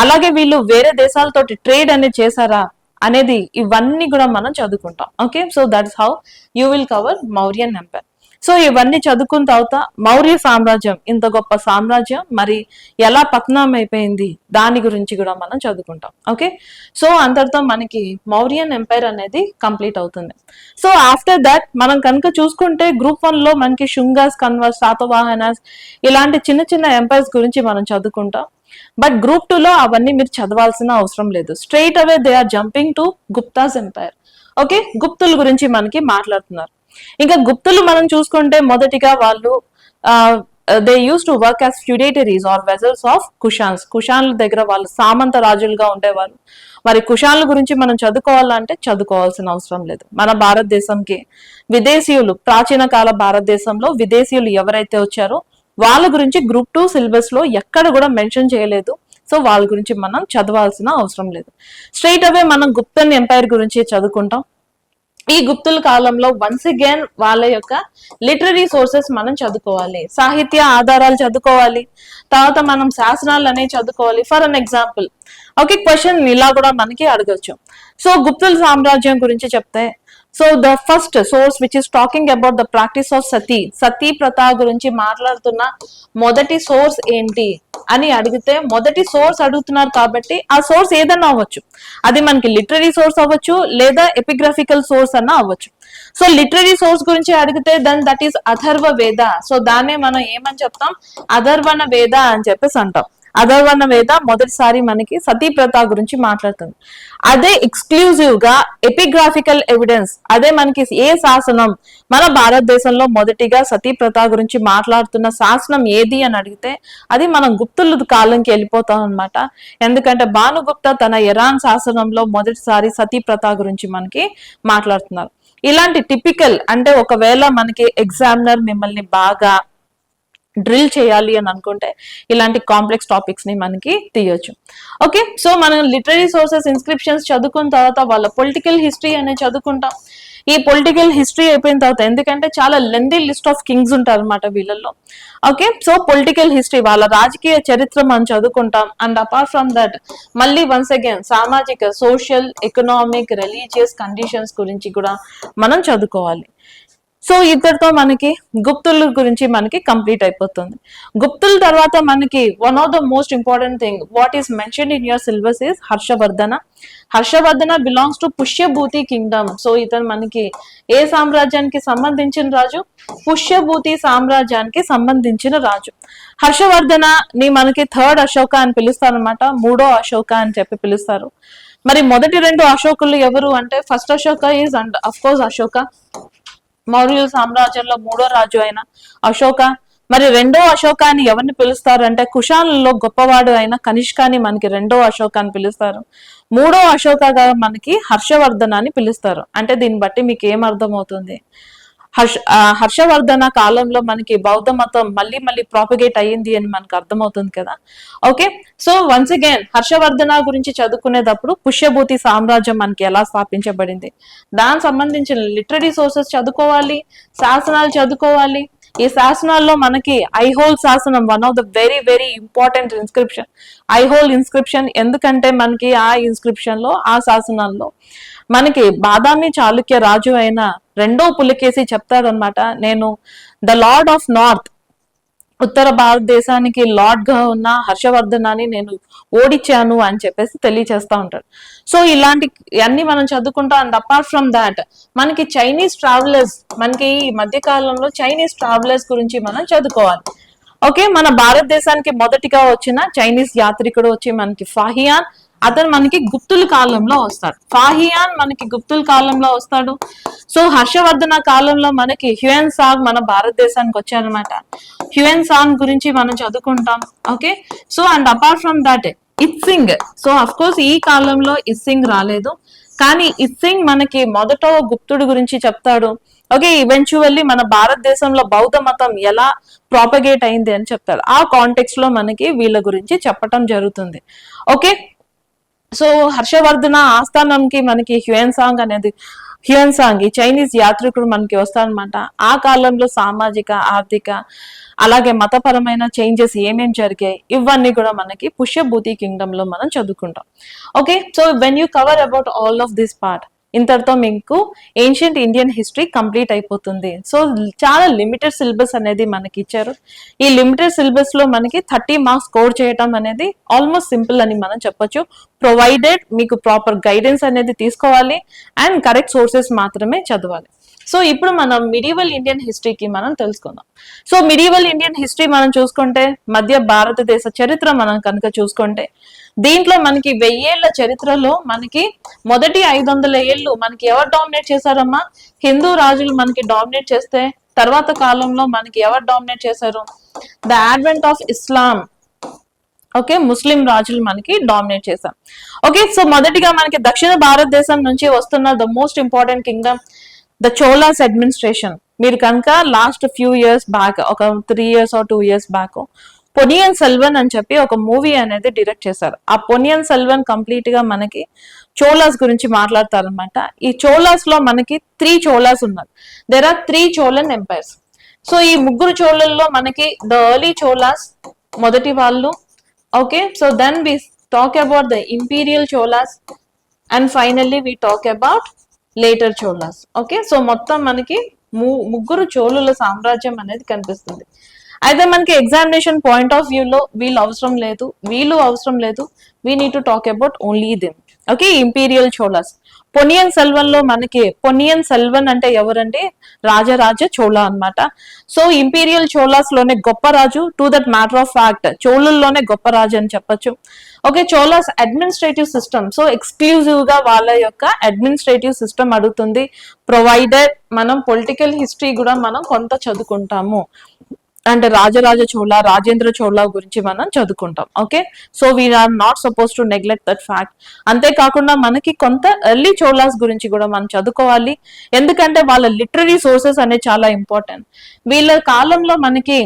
అలాగే వీళ్ళు వేరే దేశాలతోటి ట్రేడ్ అనేది చేశారా అనేది ఇవన్నీ కూడా మనం చదువుకుంటాం. Okay, so that's how you will cover Mauryan empire. So ఇవన్నీ చదువుకున్న తర్వాత మౌర్య సామ్రాజ్యం, ఇంత గొప్ప సామ్రాజ్యం మరి ఎలా పతనం అయిపోయింది దాని గురించి కూడా మనం చదువుకుంటాం. ఓకే, సో అంతటితో మనకి మౌర్యన్ ఎంపైర్ అనేది కంప్లీట్ అవుతుంది. సో ఆఫ్టర్ దట్ మనం కనుక చూసుకుంటే గ్రూప్ 1 లో మనకి శుంగాస్, కన్వర్స్, శాతవాహనాస్ ఇలాంటి చిన్న చిన్న ఎంపైర్స్ గురించి మనం చదువుకుంటాం. బట్ గ్రూప్ 2 లో అవన్నీ మీరు చదవాల్సిన అవసరం లేదు. Straight away they are jumping to Guptas empire. Okay, గుప్తుల గురించి మనకి మాట్లాడుతున్నారు. ఇంకా గుప్తులు మనం చూసుకుంటే మొదటిగా వాళ్ళు they use to work as feudatories or vassals of Kushans. కుషాన్ల దగ్గర వాళ్ళు సామంత రాజులుగా ఉండేవాళ్ళు. మరి కుషాన్ల గురించి మనం చదువుకోవాలంటే చదువుకోవాల్సిన అవసరం లేదు. మన భారతదేశంకి విదేశీయులు, ప్రాచీన కాల భారతదేశంలో విదేశీయులు ఎవరైతే వచ్చారో వాళ్ళ గురించి గ్రూప్ 2 సిలబస్ లో ఎక్కడ కూడా మెన్షన్ చేయలేదు. సో వాళ్ళ గురించి మనం చదవాల్సిన అవసరం లేదు. స్ట్రైట్ అవే మనం గుప్తన్ ఎంపైర్ గురించి చదువుకుంటాం. ఈ గుప్తుల కాలంలో వన్స్ అగైన్ వాళ్ళ యొక్క లిటరీ సోర్సెస్ మనం చదువుకోవాలి, సాహిత్య ఆధారాలు చదువుకోవాలి, తర్వాత మనం శాసనాలు అనేవి చదువుకోవాలి. For an example, okay, question ఇలా కూడా మనకి అడగచ్చు. సో గుప్తుల సామ్రాజ్యం గురించి చెప్తే, so the first source which is talking about the practice of Sati, Sati ప్రథ గురించి మాట్లాడుతున్న మొదటి సోర్స్ ఏంటి అని అడిగితే, మొదటి సోర్స్ అడుగుతున్నారు కాబట్టి ఆ సోర్స్ ఏదన్నా అవ్వచ్చు. అది మనకి లిటరీ సోర్స్ అవ్వచ్చు లేదా ఎపిగ్రాఫికల్ సోర్స్ అన్నా అవ్వచ్చు. సో లిటరీ సోర్స్ గురించి అడిగితే దెన్ దట్ ఈస్ అథర్వ వేద. సో దాన్నే మనం ఏమని చెప్తాం, అథర్వణ వేద అని చెప్పేసి అంటాం. అథర్వణ వేద మొదటిసారి మనకి సతీ ప్రథ గురించి మాట్లాడుతుంది. అదే ఎక్స్క్లూజివ్ గా ఎపిగ్రాఫికల్ ఎవిడెన్స్, అదే మనకి ఏ శాసనం మన భారతదేశంలో మొదటిగా సతీ ప్రథ గురించి మాట్లాడుతున్న శాసనం ఏది అని అడిగితే అది మనం గుప్తుల కాలంకి వెళ్ళిపోతాం అనమాట. ఎందుకంటే భానుగుప్త తన ఇరాన్ శాసనంలో మొదటిసారి సతీ ప్రథ గురించి మనకి మాట్లాడుతున్నారు. ఇలాంటి టిపికల్, అంటే ఒకవేళ మనకి ఎగ్జామినర్ మిమ్మల్ని బాగా డ్రిల్ చేయాలి అని అనుకుంటే ఇలాంటి కాంప్లెక్స్ టాపిక్స్ ని మనకి తీయొచ్చు. ఓకే, సో మనం లిటరీ సోర్సెస్, ఇన్స్క్రిప్షన్స్ చదువుకున్న తర్వాత వాళ్ళ పొలిటికల్ హిస్టరీ అనేది చదువుకుంటాం. ఈ పొలిటికల్ హిస్టరీ అయిపోయిన తర్వాత, ఎందుకంటే చాలా లెందీ లిస్ట్ ఆఫ్ కింగ్స్ ఉంటారు అనమాట వీళ్ళల్లో. ఓకే, సో పొలిటికల్ హిస్టరీ, వాళ్ళ రాజకీయ చరిత్ర మనం చదువుకుంటాం. అండ్ అపార్ట్ ఫ్రమ్ దట్ మళ్ళీ వన్స్ అగైన్ సామాజిక, సోషల్, ఎకనామిక్, రిలీజియస్ కండిషన్స్ గురించి కూడా మనం చదువుకోవాలి. సో ఇద్దరితో మనకి గుప్తుల గురించి మనకి కంప్లీట్ అయిపోతుంది. గుప్తుల తర్వాత మనకి one of the most important thing what is mention in your syllabus is Harshavardhana. Harshavardhana belongs to Pushyabhuti Kingdom. So ఇతను మనకి ఏ సామ్రాజ్యానికి సంబంధించిన రాజు? పుష్యభూతి సామ్రాజ్యానికి సంబంధించిన రాజు. హర్షవర్ధన ని మనకి థర్డ్ అశోక అని పిలుస్తారు అనమాట, మూడో అశోక అని చెప్పి పిలుస్తారు. మరి మొదటి రెండు అశోకులు ఎవరు అంటే first Ashoka is and of course Ashoka, Maurya సామ్రాజ్యంలో మూడో రాజు అయిన అశోక. మరి రెండో అశోక అని ఎవరిని పిలుస్తారు అంటే కుషానులలో గొప్పవాడు అయిన కనిష్కాని మనకి రెండో అశోక అని పిలుస్తారు. మూడో అశోకగా మనకి హర్షవర్ధన అని పిలుస్తారు. అంటే దీన్ని బట్టి మీకు ఏం అర్థం అవుతుంది? హర్షవర్ధన కాలంలో మనకి బౌద్ధ మతం మళ్ళీ మళ్ళీ ప్రాపగేట్ అయ్యింది అని మనకు అర్థమవుతుంది కదా. Okay, so once again Harshavardhana గురించి చదువుకునేటప్పుడు పుష్యభూతి సామ్రాజ్యం మనకి ఎలా స్థాపించబడింది, దానికి సంబంధించిన లిటరరీ సోర్సెస్ చదువుకోవాలి, శాసనాలు చదువుకోవాలి. ఈ శాసనాల్లో మనకి ఐహోల్ శాసనం one of the very very important inscription, Aihole inscription. ఎందుకంటే మనకి ఆ ఇన్స్క్రిప్షన్ లో ఆ శాసనాల్లో మనకి బాదామి చాళుక్య రాజు అయిన రెండో పులికేసి చెప్తాడనమాట, నేను ద లార్డ్ ఆఫ్ నార్త్, ఉత్తర భారతదేశానికి లార్డ్ గా ఉన్న హర్షవర్ధనాన్ని నేను ఓడించాను అని చెప్పేసి తెలియచేస్తా ఉంటాడు. సో ఇలాంటి అన్ని మనం చదువుకుంటాం. అండ్ అపార్ట్ ఫ్రమ్ దాట్ మనకి చైనీస్ ట్రావెలర్స్, మనకి ఈ మధ్య కాలంలో చైనీస్ ట్రావెలర్స్ గురించి మనం చదువుకోవాలి. ఓకే, మన భారతదేశానికి మొదటిగా వచ్చిన చైనీస్ యాత్రికుడు వచ్చి మనకి ఫాహియాన్. అతను మనకి గుప్తుల కాలంలో వస్తాడు. ఫాహియాన్ మనకి గుప్తుల కాలంలో వస్తాడు. సో హర్షవర్ధన కాలంలో మనకి హ్యూయన్ సాంగ్ మన భారతదేశానికి వచ్చారనమాట. హ్యూయన్ సాంగ్ గురించి మనం చదువుకుంటాం. Okay, so and apart from that ఇత్సింగ్. So of course ఈ కాలంలో ఇత్సింగ్ రాలేదు, కానీ ఇత్సింగ్ మనకి మొదట గుప్తుడు గురించి చెప్తాడు. ఓకే, ఈవెన్చువల్లీ మన భారతదేశంలో బౌద్ధ మతం ఎలా ప్రాపగేట్ అయింది అని చెప్తాడు. ఆ కాంటెక్స్ట్ లో మనకి వీళ్ళ గురించి చెప్పటం జరుగుతుంది. ఓకే, సో హర్షవర్ధన ఆస్థానంకి మనకి హ్యూయన్ సాంగ్ అనేది, హ్యూయన్ సాంగ్ ఈ చైనీస్ యాత్రికుడు మనకి వస్తాడనమాట. ఆ కాలంలో సామాజిక, ఆర్థిక, అలాగే మతపరమైన చేంజెస్ ఏమేమి జరిగాయి ఇవన్నీ కూడా మనకి పుష్యభూతి కింగ్డమ్ లో మనం చదువుకుంటాం. Okay, so when you cover about all of this part, ఇంతటితో మీకు ఏన్షియంట్ ఇండియన్ హిస్టరీ కంప్లీట్ అయిపోతుంది. సో చాలా లిమిటెడ్ సిలబస్ అనేది మనకి ఇచ్చారు. ఈ లిమిటెడ్ సిలబస్ లో మనకి 30 మార్క్స్ స్కోర్ చేయడం అనేది ఆల్మోస్ట్ సింపుల్ అని మనం చెప్పొచ్చు, ప్రొవైడెడ్ మీకు ప్రాపర్ గైడెన్స్ అనేది తీసుకోవాలి అండ్ కరెక్ట్ సోర్సెస్ మాత్రమే చదవాలి. సో ఇప్పుడు మనం మిడివల్ ఇండియన్ హిస్టరీకి మనం తెలుసుకుందాం. సో మిడివల్ ఇండియన్ హిస్టరీ మనం చూసుకుంటే, మధ్య భారతదేశ చరిత్ర మనం కనుక చూసుకుంటే, దీంట్లో మనకి 1000 ఏళ్ల చరిత్రలో మనకి మొదటి 500 ఏళ్ళు మనకి ఎవరు డామినేట్ చేశారమ్మా? హిందూ రాజులు మనకి డామినేట్ చేస్తే, తర్వాత కాలంలో మనకి ఎవరు డామినేట్ చేశారు? The advent of Islam. Okay, Muslim రాజులు మనకి డామినేట్ చేశారు. ఓకే, సో మొదటిగా మనకి దక్షిణ భారతదేశం నుంచి వస్తున్న the most important Kingdom the Cholas administration. మీరు కనుక లాస్ట్ ఫ్యూ ఇయర్స్ బ్యాక్, ఒక 3 years or 2 years back, Ponniyin Selvan అని చెప్పి ఒక మూవీ అనేది డైరెక్ట్ చేశారు. ఆ పొనియన్ సెల్వన్ కంప్లీట్ గా మనకి చోలాస్ గురించి మాట్లాడతారనమాట. ఈ చోలాస్ లో మనకి 3 చోలాస్ ఉన్నారు. There are 3 Cholan empires. So ఈ ముగ్గురు చోళల్లో మనకి ద ఎర్లీ చోలాస్ మొదటి వాళ్ళు. Okay, so then we talk about the imperial Cholas and finally we talk about later Cholas. Okay, so మొత్తం మనకి ముగ్గురు చోళుల సామ్రాజ్యం అనేది కనిపిస్తుంది. అయితే మనకి ఎగ్జామినేషన్ పాయింట్ ఆఫ్ వ్యూ లో వీళ్ళు అవసరం లేదు, వీళ్ళు అవసరం లేదు, we need to talk about only them. Okay, imperial Cholas. Ponniyin Selvan లో మనకి, పొనియన్ సెల్వన్ అంటే ఎవరంటే రాజరాజ చోళ అన్నమాట. సో ఇంపీరియల్ చోళాస్ లోనే గొప్ప రాజు, to that matter of fact చోళుల్లోనే గొప్ప రాజు అని చెప్పొచ్చు. Okay, Cholas administrative system, so exclusive గా వాళ్ళ యొక్క అడ్మినిస్ట్రేటివ్ సిస్టమ్ అడుగుతుంది. ప్రొవైడెడ్ మనం పొలిటికల్ హిస్టరీ కూడా మనం కొంత చదువుకుంటాము, అంటే రాజరాజ చోళ, రాజేంద్ర చోళ గురించి మనం చదువుకుంటాం. Okay, so we are not suppose to neglect that fact. అంతేకాకుండా మనకి కొంత ఎర్లీ చోళాస్ గురించి కూడా మనం చదువుకోవాలి, ఎందుకంటే వాళ్ళ లిటరరీ సోర్సెస్ అనేది చాలా ఇంపార్టెంట్. వీళ్ళ కాలంలో మనకి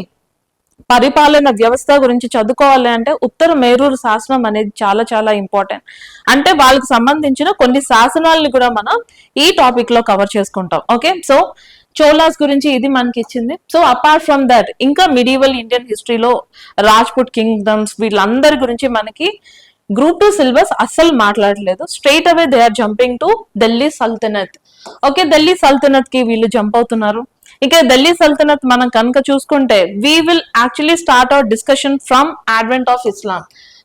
పరిపాలన వ్యవస్థ గురించి చదువుకోవాలి అంటే ఉత్తర మేరూరు శాసనం అనేది చాలా చాలా ఇంపార్టెంట్. అంటే వాళ్ళకి సంబంధించిన కొన్ని శాసనాలను కూడా మనం ఈ టాపిక్ లో కవర్ చేసుకుంటాం. ఓకే, సో చోళాస్ గురించి ఇది మనకి ఇచ్చింది. సో అపార్ట్ ఫ్రమ్ దట్ ఇంకా మిడివల్ ఇండియన్ హిస్టరీలో రాజ్పుట్ కింగ్డమ్స్ వీళ్ళందరి గురించి మనకి గ్రూప్ 2 సిలబస్ అస్సలు మాట్లాడలేదు. Straight away they are jumping to Delhi sultanate. Okay, Delhi sultanate కి వీళ్ళు జంప్ అవుతున్నారు. ఇక ఢిల్లీ సల్తనత్ మనం కనుక చూసుకుంటే we will actually start our discussion from advent of Islam.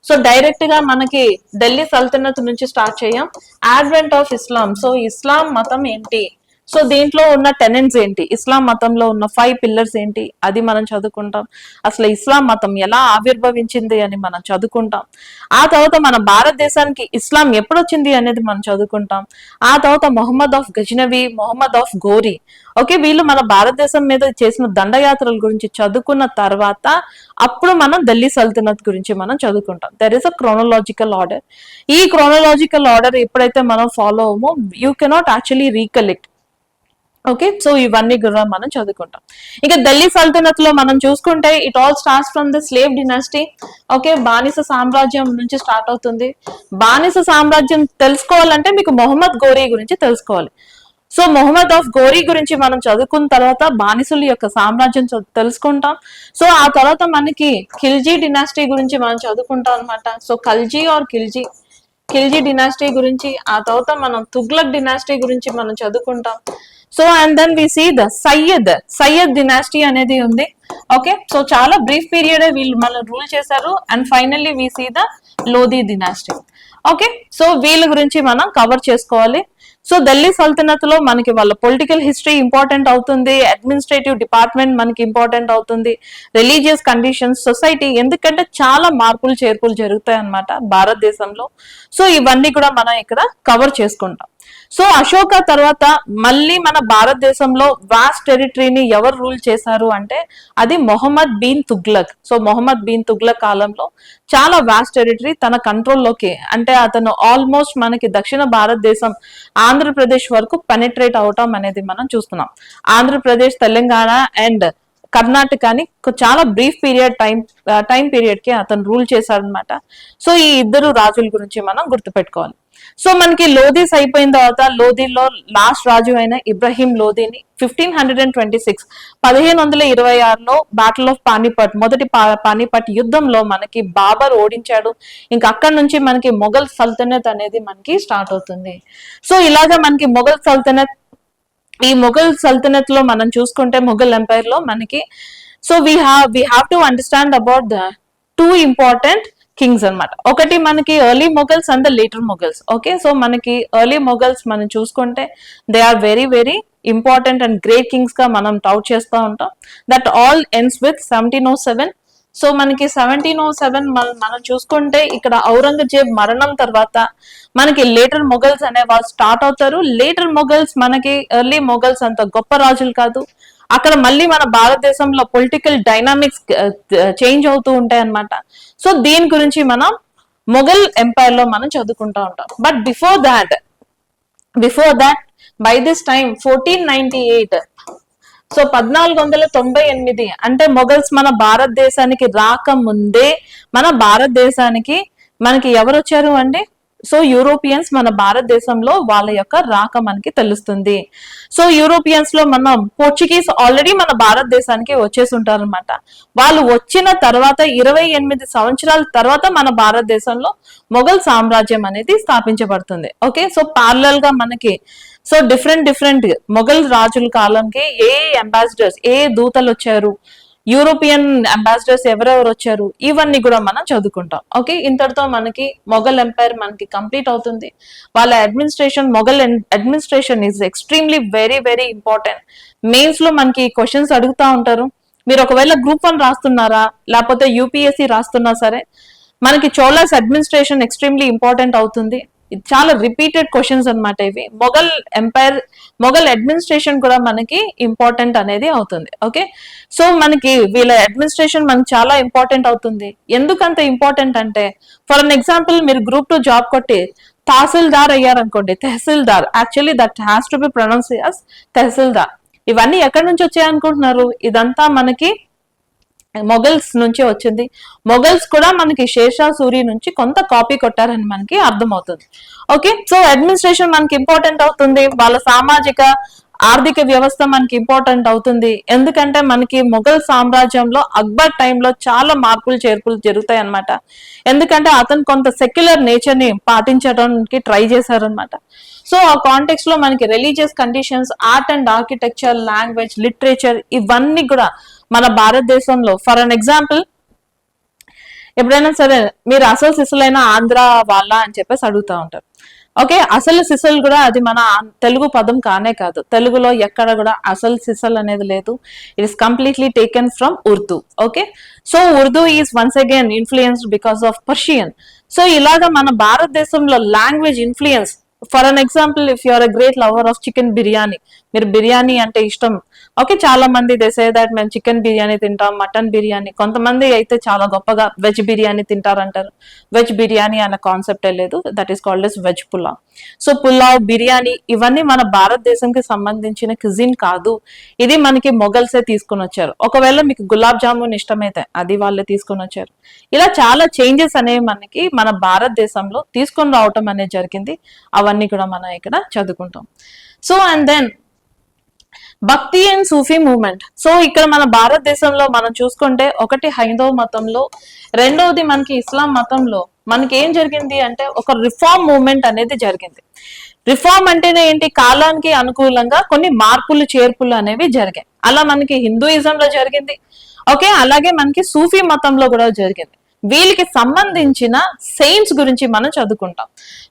So direct గా మనకి ఢిల్లీ సల్తనత్ నుంచి స్టార్ట్ చేయం. అడ్వెంట్ ఆఫ్ ఇస్లాం, సో ఇస్లాం మతం ఏంటి, సో దీంట్లో ఉన్న టెనెంట్స్ ఏంటి, ఇస్లాం మతంలో ఉన్న 5 పిల్లర్స్ ఏంటి, అది మనం చదువుకుంటాం. అసలు ఇస్లాం మతం ఎలా ఆవిర్భవించింది అని మనం చదువుకుంటాం. ఆ తర్వాత మన భారతదేశానికి ఇస్లాం ఎప్పుడు వచ్చింది అనేది మనం చదువుకుంటాం. ఆ తర్వాత Mohammed of Ghaznavi, Mohammed of Ghori, okay, వీళ్ళు మన భారతదేశం మీద చేసిన దండయాత్రల గురించి చదువుకున్న తర్వాత అప్పుడు మనం ఢిల్లీ సల్తనత్ గురించి మనం చదువుకుంటాం. There is a chronological order. ఈ క్రోనలాజికల్ ఆర్డర్ ఎప్పుడైతే మనం ఫాలో అవ్వమో you cannot actually recollect. Okay, so ఇవన్నీ కూడా మనం చదువుకుంటాం. ఇక ఢిల్లీ సల్తనత్ లో మనం చూసుకుంటే it all starts from the slave డినాసిటీ. Okay, బానిస సామ్రాజ్యం నుంచి స్టార్ట్ అవుతుంది. బానిస సామ్రాజ్యం తెలుసుకోవాలంటే మీకు మొహమ్మద్ గోరీ గురించి తెలుసుకోవాలి. సో మొహమ్మద్ ఆఫ్ గోరీ గురించి మనం చదువుకున్న తర్వాత బానిసుల యొక్క సామ్రాజ్యం తెలుసుకుంటాం. సో ఆ తర్వాత మనకి ఖిల్జీ డినాసిటీ గురించి మనం చదువుకుంటాం అనమాట. So Khalji or Khilji dynasty గురించి, ఆ తర్వాత మనం తుగ్లక్ డినాసిటీ గురించి మనం చదువుకుంటాం. So and then we see the Sayyid dynasty అనేది ఉంది. ఓకే, సో చాలా బ్రీఫ్ పీరియడ్ వీళ్ళు మనం రూల్ చేశారు. And finally we see the Lodi dynasty. Okay, so వీళ్ళ గురించి మనం కవర్ చేసుకోవాలి. సో ఢిల్లీ సల్తనత్ లో మనకి వాళ్ళ పొలిటికల్ హిస్టరీ ఇంపార్టెంట్ అవుతుంది, అడ్మినిస్ట్రేటివ్ డిపార్ట్మెంట్ మనకి ఇంపార్టెంట్ అవుతుంది, రిలీజియస్ కండిషన్స్, సొసైటీ, ఎందుకంటే చాలా మార్పులు చేర్పులు జరుగుతాయి అన్నమాట భారతదేశంలో. సో ఇవన్నీ కూడా మనం ఇక్కడ కవర్ చేసుకుంటాం. సో అశోక తర్వాత మళ్ళీ మన భారతదేశంలో వాస్ట్ టెరిటరీని ఎవరు రూల్ చేశారు అంటే అది మొహమ్మద్ బిన్ తుగ్లక్. సో మొహమ్మద్ బిన్ తుగ్లక్ కాలంలో చాలా వాస్ట్ టెరిటరీ తన కంట్రోల్లోకి, అంటే అతను ఆల్మోస్ట్ మనకి దక్షిణ భారతదేశం ఆంధ్రప్రదేశ్ వరకు పెనిట్రేట్ అవటం అనేది మనం చూస్తున్నాం. ఆంధ్రప్రదేశ్, తెలంగాణ అండ్ కర్ణాటకని చాలా బ్రీఫ్ పీరియడ్ టైం పీరియడ్ కి అతను రూల్ చేశారనమాట. సో ఈ ఇద్దరు రాజుల గురించి మనం గుర్తుపెట్టుకోవాలి. సో మనకి లోధీస్ అయిపోయిన తర్వాత లోధీలో లాస్ట్ రాజు అయిన ఇబ్రహీం లోధీని 1526 1526లో బ్యాటిల్ ఆఫ్ పానీపట్, మొదటి పానీపట్ యుద్ధంలో మనకి బాబర్ ఓడించాడు. ఇంకా అక్కడి నుంచి మనకి మొఘల్ సల్తనత్ అనేది మనకి స్టార్ట్ అవుతుంది. సో ఇలాగా మనకి మొఘల్ సల్తనత్, ఈ మొఘల్ సల్తనత్ లో మనం చూసుకుంటే మొఘల్ ఎంపైర్ లో మనకి so we have to understand about the 2 important kings అన్నమాట. ఒకటి మనకి early Mughals and the later Mughals. Okay, so మనకి ఎర్లీ మొఘల్స్ మనం చూసుకుంటే they are very very important and great kings గా మనం టౌట్ చేస్తూ ఉంటాం. That all ends with 1707. So మనకి 1707 మనం చూసుకుంటే ఇక్కడ ఔరంగజేబ్ మరణం తర్వాత మనకి లేటర్ మొఘల్స్ అనే వాళ్ళు స్టార్ట్ అవుతారు. లేటర్ మొఘల్స్ మనకి ఎర్లీ మొఘల్స్ అంత గొప్ప రాజులు కాదు. అక్కడ మళ్ళీ మన భారతదేశంలో పొలిటికల్ డైనామిక్స్ చేంజ్ అవుతూ ఉంటాయి అన్నమాట. సో దీని గురించి మనం మొఘల్ ఎంపైర్ లో మనం చదువుకుంటూ ఉంటాం. But before that by this time 1498, so 1498 అంటే మొఘల్స్ మన భారతదేశానికి రాకముందే మన భారతదేశానికి మనకి ఎవరు వచ్చారు అంటే సో యూరోపియన్స్ మన భారతదేశంలో వాళ్ళ యొక్క రాక మనకి తెలుస్తుంది. సో యూరోపియన్స్ లో మనం పోర్చుగీస్ ఆల్రెడీ మన భారతదేశానికి వచ్చేసి ఉంటారు అనమాట. వాళ్ళు వచ్చిన తర్వాత 28 సంవత్సరాల తర్వాత మన భారతదేశంలో మొఘల్ సామ్రాజ్యం అనేది స్థాపించబడుతుంది. ఓకే, సో పార్లల్ గా మనకి సో డిఫరెంట్ మొఘల్ రాజుల కాలంకి ఏ అంబాసిడర్స్, ఏ దూతలు వచ్చారు, యూరోపియన్ అంబాసిడర్స్ ఎవరెవరు వచ్చారు, ఇవన్నీ కూడా మనం చదువుకుంటాం. ఓకే, ఇంతటితో మనకి మొఘల్ ఎంపైర్ మనకి కంప్లీట్ అవుతుంది. వాళ్ళ administration, Mughal administration is extremely very very important. Mains లో మనకి క్వశ్చన్స్ అడుగుతా ఉంటారు. మీరు ఒకవేళ గ్రూప్ 1 రాస్తున్నారా లేకపోతే యూపీఎస్సీ రాస్తున్నా సరే మనకి చోళాస్ అడ్మినిస్ట్రేషన్ ఎక్స్ట్రీమ్లీ ఇంపార్టెంట్ అవుతుంది. చాలా రిపీటెడ్ క్వశ్చన్స్ అన్నమాట ఇవి. మొఘల్ ఎంపైర్, మొఘల్ అడ్మినిస్ట్రేషన్ కూడా మనకి ఇంపార్టెంట్ అనేది అవుతుంది. ఓకే, సో మనకి వీళ్ళ అడ్మినిస్ట్రేషన్ మనకి చాలా ఇంపార్టెంట్ అవుతుంది. ఎందుకంత ఇంపార్టెంట్ అంటే ఫర్ అన్ ఎగ్జాంపుల్ మీరు గ్రూప్ 2 జాబ్ కొట్టి తహసీల్దార్ అయ్యారనుకోండి, Tahsildar actually that has to be pronounce as Tahsildar. ఇవన్నీ ఎక్కడి నుంచి వచ్చాయి అనుకుంటున్నారు? ఇదంతా మనకి మొఘల్స్ నుంచి వచ్చింది. మొఘల్స్ కూడా మనకి షేర్షా సూరి నుంచి కొంత కాపీ కొట్టారని మనకి అర్థమవుతుంది. ఓకే, సో అడ్మినిస్ట్రేషన్ మనకి ఇంపార్టెంట్ అవుతుంది. వాళ్ళ సామాజిక ఆర్థిక వ్యవస్థ మనకి ఇంపార్టెంట్ అవుతుంది. ఎందుకంటే మనకి మొఘల్ సామ్రాజ్యంలో అక్బర్ టైంలో చాలా మార్పులు చేర్పులు జరుగుతాయి అనమాట. ఎందుకంటే అతను కొంత సెక్యులర్ నేచర్ ని పాటించడానికి ట్రై చేశారనమాట. సో ఆ కాంటెక్స్ట్ లో మనకి religious conditions, art and architecture, language, literature ఇవన్నీ కూడా మన భారతదేశంలో, ఫర్ అన్ ఎగ్జాంపుల్ ఎప్పుడైనా సరే మీరు అసలు సిసలైన ఆంధ్ర వాళ్ళ అని చెప్పేసి అడుగుతా ఉంటారు. ఓకే, అసలు సిసల్ కూడా అది మన తెలుగు పదం కానే కాదు. తెలుగులో ఎక్కడ కూడా అసలు సిసల్ అనేది లేదు. It is completely taken from Urdu. Okay, so Urdu is once again influenced because of Persian. So ఇలాగా మన భారతదేశంలో language influence, for an example if you are a great lover of chicken biryani, మీరు బిర్యానీ అంటే ఇష్టం. ఓకే, చాలా మంది దే సే దట్ మేము చికెన్ బిర్యానీ తింటాం, మటన్ బిర్యానీ, కొంతమంది అయితే చాలా గొప్పగా వెజ్ బిర్యానీ తింటారంటారు. వెజ్ బిర్యానీ అనే కాన్సెప్టే లేదు, that is called yes veg pulao. So pulao, biryani ఇవన్నీ మన భారతదేశంకి సంబంధించిన క్యుజిన్ కాదు. ఇది మనకి మొఘల్సే తీసుకుని వచ్చారు. ఒకవేళ మీకు గులాబ్ జామున్ ఇష్టమైతే అది వాళ్ళే తీసుకుని వచ్చారు. ఇలా చాలా చేంజెస్ అనేవి మనకి మన భారతదేశంలో తీసుకొని రావటం అనేది జరిగింది. అవన్నీ కూడా మనం ఇక్కడ చదువుకుంటాం. సో అండ్ దెన్ భక్తి అండ్ సూఫీ మూవ్మెంట్. సో ఇక్కడ మన భారతదేశంలో మనం చూసుకుంటే ఒకటి హైందవ మతంలో, రెండవది మనకి ఇస్లాం మతంలో మనకి ఏం జరిగింది అంటే ఒక రిఫార్మ్ మూవ్మెంట్ అనేది జరిగింది. రిఫార్మ్ అంటేనే ఏంటి, కాలానికి అనుకూలంగా కొన్ని మార్పులు చేర్పులు అనేవి జరిగాయి. అలా మనకి హిందూయిజంలో జరిగింది. ఓకే, అలాగే మనకి సూఫీ మతంలో కూడా జరిగింది. వీళ్ళకి సంబంధించిన సెయింట్స్ గురించి మనం చదువుకుంటాం.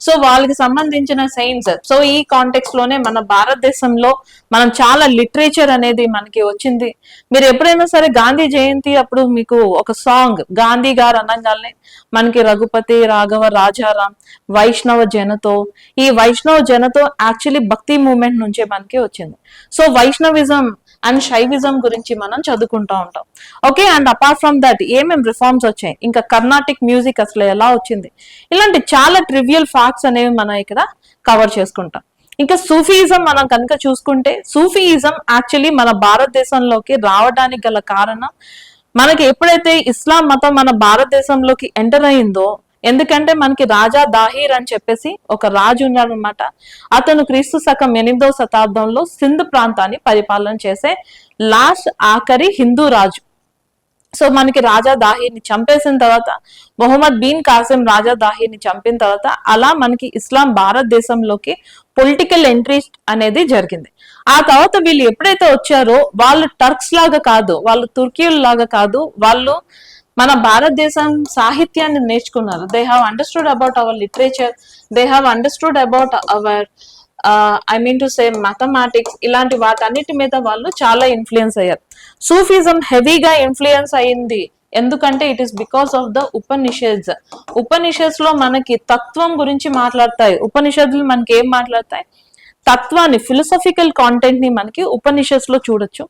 సో వాళ్ళకి సంబంధించిన సెయింట్స్, సో ఈ కాంటెక్స్ట్ లోనే మన భారతదేశంలో మనం చాలా లిటరేచర్ అనేది మనకి వచ్చింది. మీరు ఎప్పుడైనా సరే గాంధీ జయంతి అప్పుడు మీకు ఒక సాంగ్ గాంధీ గారు అనగానే మనకి రఘుపతి, రాఘవ, రాజారాం, వైష్ణవ జనతో, ఈ వైష్ణవ జనతో యాక్చువల్లీ భక్తి మూవ్మెంట్ నుంచే మనకి వచ్చింది. సో వైష్ణవిజం అండ్ శైవిజం గురించి మనం చదువుకుంటా ఉంటాం. Okay, and apart from that ఏమేం రిఫార్మ్స్ వచ్చాయి, ఇంకా కర్ణాటిక్ మ్యూజిక్ అసలు ఎలా వచ్చింది, ఇలాంటి చాలా ట్రివియల్ ఫ్యాక్ట్స్ అనేవి మనం ఇక్కడ కవర్ చేసుకుంటాం. ఇంకా సూఫీయిజం మనం కనుక చూసుకుంటే, సూఫీయిజం యాక్చువల్లీ మన భారతదేశంలోకి రావడానికి గల కారణం, మనకి ఎప్పుడైతే ఇస్లాం మతం మన భారతదేశంలోకి ఎంటర్ అయిందో, ఎందుకంటే మనకి రాజా దాహీర్ అని చెప్పేసి ఒక రాజు ఉన్నాడు అనమాట. అతను క్రీస్తు శకం 8వ శతాబ్దంలో సింధ్ ప్రాంతాన్ని పరిపాలన చేసే లాస్ట్ ఆఖరి హిందూ రాజు. సో మనకి రాజా దాహీర్ని చంపేసిన తర్వాత, మొహమ్మద్ బిన్ కాసిం రాజా దాహీర్ని చంపిన తర్వాత, అలా మనకి ఇస్లాం భారతదేశంలోకి పొలిటికల్ ఎంట్రీ అనేది జరిగింది. ఆ తర్వాత వీళ్ళు ఎప్పుడైతే వచ్చారో వాళ్ళు టర్క్స్ లాగా కాదు, వాళ్ళు తుర్కీయుల లాగా కాదు, వాళ్ళు మన భారతదేశం సాహిత్యాన్ని నేర్చుకున్నారు. They have understood about our literature, they have understood about our I mean to say mathematics, ఇలాంటి వాటన్నిటి మీద వాళ్ళు చాలా ఇన్ఫ్లుయెన్స్ అయ్యారు. సూఫిజం హెవీగా ఇన్ఫ్లుయెన్స్ అయింది ఎందుకంటే it is because of the Upanishads. Upanishads లో మనకి తత్వం గురించి మాట్లాడతాయి. ఉపనిషత్తులు మనకి ఏం మాట్లాడతాయి, తత్వాన్ని, ఫిలసాఫికల్ కాంటెంట్ ని మనకి ఉపనిషత్స్ లో చూడొచ్చు.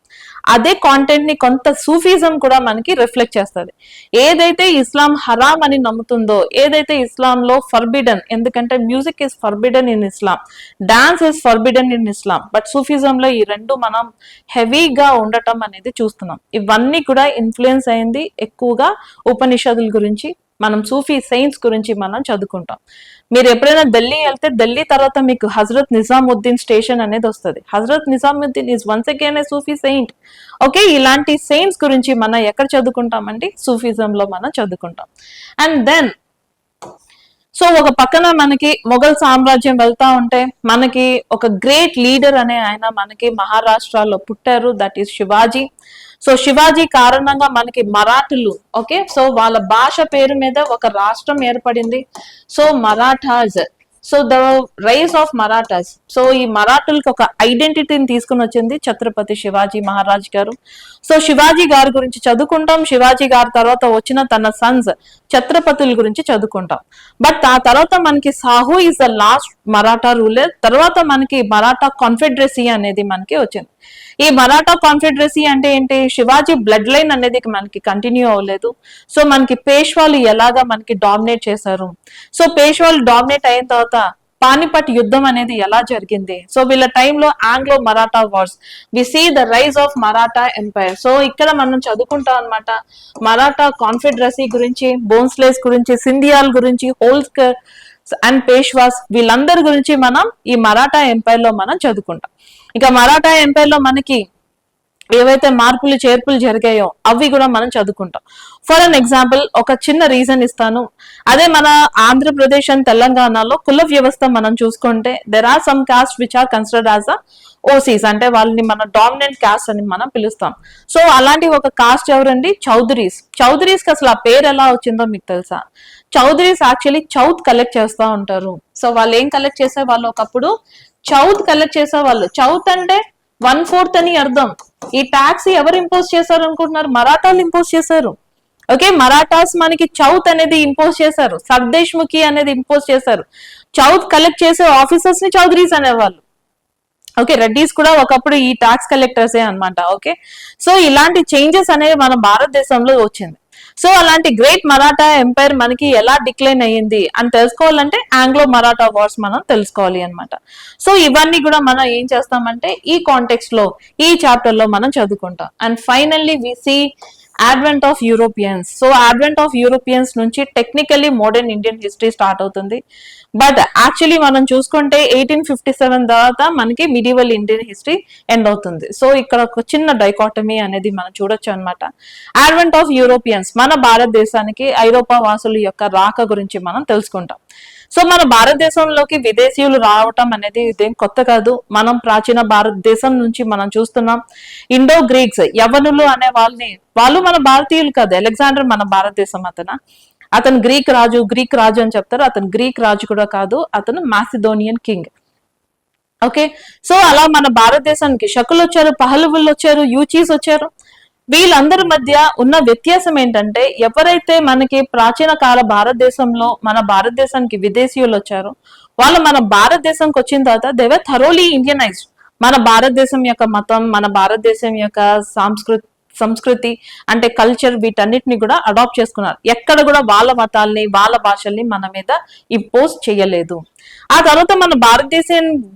అదే కాంటెంట్ ని కొంత సూఫిజం కూడా మనకి రిఫ్లెక్ట్ చేస్తుంది. ఏదైతే ఇస్లాం హరామ్ అని నమ్ముతుందో, ఏదైతే ఇస్లాం లో ఫర్బిడన్, ఎందుకంటే music is forbidden in Islam, dance is forbidden in Islam, but Sufism లో ఈ రెండు మనం హెవీగా ఉండటం అనేది చూస్తున్నాం. ఇవన్నీ కూడా ఇన్ఫ్లుయెన్స్ అయింది ఎక్కువగా ఉపనిషత్తుల గురించి. మనం సూఫీ సెయింట్స్ గురించి మనం చదువుకుంటాం. మీరు ఎప్పుడైనా ఢిల్లీ వెళ్తే ఢిల్లీ తర్వాత మీకు హజరత్ నిజాముద్దీన్ స్టేషన్ అనేది వస్తుంది. Hazrat Nizamuddin is once again A Sufi Saint. Okay, ఇలాంటి సెయింట్స్ గురించి మనం ఎక్కడ చదువుకుంటామంటే సూఫిజం లో మనం చదువుకుంటాం. అండ్ దెన్ సో ఒక పక్కన మనకి మొఘల్ సామ్రాజ్యం వెళ్తా ఉంటే మనకి ఒక గ్రేట్ లీడర్ అనే ఆయన మనకి మహారాష్ట్రలో పుట్టారు, that is Shivaji. So Shivaji కారణంగా మనకి మరాఠులు, ఓకే, సో వాళ్ళ భాష పేరు మీద ఒక రాష్ట్రం ఏర్పడింది. So Marathas, so the rise of Marathas. So ఈ మరాఠులకు ఒక ఐడెంటిటీని తీసుకుని వచ్చింది ఛత్రపతి శివాజీ మహారాజ్ గారు. సో శివాజీ గారి గురించి చదువుకుంటాం. శివాజీ గారి తర్వాత వచ్చిన తన సన్స్ ఛత్రపతుల గురించి చదువుకుంటాం. బట్ ఆ తర్వాత మనకి Sahu is the last Maratha ruler. తర్వాత మనకి మరాఠా కాన్ఫెడరసీ అనేది మనకి వచ్చింది. ఈ మరాఠా కాన్ఫెడరసీ అంటే ఏంటి, శివాజీ బ్లడ్ లైన్ అనేది మనకి కంటిన్యూ అవ్వలేదు. సో మనకి పేష్వాలు ఎలాగా మనకి డామినేట్ చేశారు, సో పేష్వాలు డామినేట్ అయిన తర్వాత పానిపట్ యుద్ధం అనేది ఎలా జరిగింది. సో వీళ్ళ టైంలో Anglo Maratha wars, we see the rise of Maratha empire. So ఇక్కడ మనం చదువుకుంటాం అనమాట మరాఠా కాన్ఫెడరసీ గురించి, బోన్స్లేస్ గురించి, సింధియాల్ గురించి, హోల్స్కర్ అండ్ పేష్వాస్, వీళ్ళందరి గురించి మనం ఈ మరాఠా ఎంపైర్ లో మనం చదువుకుంటాం. ఇక మరాఠా ఎంపైర్ లో మనకి ఏవైతే మార్పులు చేర్పులు జరిగాయో అవి కూడా మనం చదువుకుంటాం. ఫర్ అన్ ఎగ్జాంపుల్ ఒక చిన్న రీజన్ ఇస్తాను. అదే మన ఆంధ్రప్రదేశ్ అండ్ తెలంగాణలో కుల వ్యవస్థ మనం చూసుకుంటే there are some caste which are considered as a OCs, అంటే వాళ్ళని మన డామినెంట్ కాస్ట్ అని మనం పిలుస్తాం. సో అలాంటి ఒక కాస్ట్ ఎవరండి? చౌదరీస్. చౌదరీస్ కి అసలు ఆ పేరు ఎలా వచ్చిందో మీకు తెలుసా? చౌదరీస్ యాక్చువల్లీ చౌత్ కలెక్ట్ చేస్తూ ఉంటారు. సో వాళ్ళు ఏం కలెక్ట్ చేసే వాళ్ళు? ఒకప్పుడు చౌత్ కలెక్ట్ చేసే వాళ్ళు. చౌత్ అంటే 1/4 అని అర్థం. ఈ ట్యాక్స్ ఎవరు ఇంపోజ్ చేశారు అనుకుంటున్నారు? మరాఠాలు ఇంపోజ్ చేశారు. ఓకే, మరాఠాస్ మనకి చౌత్ అనేది ఇంపోజ్ చేశారు, సర్దేశ్ముఖి అనేది ఇంపోజ్ చేశారు. చౌత్ కలెక్ట్ చేసే ఆఫీసర్స్ ని చౌదరీస్ అనేవాళ్ళు. ఓకే, రెడ్డీస్ కూడా ఒకప్పుడు ఈ ట్యాక్స్ కలెక్టర్సే అనమాట. ఓకే, సో ఇలాంటి చేంజెస్ అనేవి మన భారతదేశంలో వచ్చింది. సో అలాంటి గ్రేట్ మరాఠా ఎంపైర్ మనకి ఎలా డిక్లైన్ అయ్యింది అని తెలుసుకోవాలంటే ఆంగ్లో మరాఠా వార్స్ మనం తెలుసుకోవాలి అనమాట. సో ఇవన్నీ కూడా మనం ఏం చేస్తామంటే ఈ కాంటెక్స్ట్ లో ఈ చాప్టర్ లో మనం చదువుకుంటాం. And finally we see advent of Europeans. So advent of Europeans నుంచి technically modern Indian history start అవుతుంది. బట్ యాక్చువల్లీ మనం చూసుకుంటే 1857 తర్వాత మనకి మిడివల్ ఇండియన్ హిస్టరీ ఎండ్ అవుతుంది. సో ఇక్కడ ఒక చిన్న డైకాటమీ అనేది మనం చూడొచ్చు అనమాట. అడ్వెంట్ ఆఫ్ యూరోపియన్స్, మన భారతదేశానికి ఐరోపా వాసుల యొక్క రాక గురించి మనం తెలుసుకుంటాం. సో మన భారతదేశంలోకి విదేశీయులు రావటం అనేది ఇదేం కొత్త కాదు. మనం ప్రాచీన భారతదేశం నుంచి మనం చూస్తున్నాం. ఇండో గ్రీక్స్, యవనులు అనే వాళ్ళు మన భారతీయులు కాదు. అలెగ్జాండర్ మన భారతదేశం అతను గ్రీక్ రాజు అని చెప్తారు. అతను గ్రీక్ రాజు కూడా కాదు, అతను మాసిడోనియన్ కింగ్. ఓకే, సో అలా మన భారతదేశానికి శకులు వచ్చారు, పహలవులు వచ్చారు, యూచీస్ వచ్చారు. వీళ్ళందరి మధ్య ఉన్న వ్యత్యాసం ఏంటంటే ఎవరైతే మనకి ప్రాచీన కాల భారతదేశంలో మన భారతదేశానికి విదేశీయులు వచ్చారో వాళ్ళు మన భారతదేశంకి వచ్చిన తర్వాత దే వర్ థరోలీ ఇండియనైజ్డ్. మన భారతదేశం యొక్క మతం, మన భారతదేశం యొక్క సంస్కృతి అంటే కల్చర్, వీటన్నిటిని కూడా అడాప్ట్ చేసుకున్నారు. ఎక్కడ కూడా వాళ్ళ మతాల్ని వాళ్ళ భాషల్ని మన మీద ఇంపోజ్ చేయలేదు. ఆ తర్వాత మన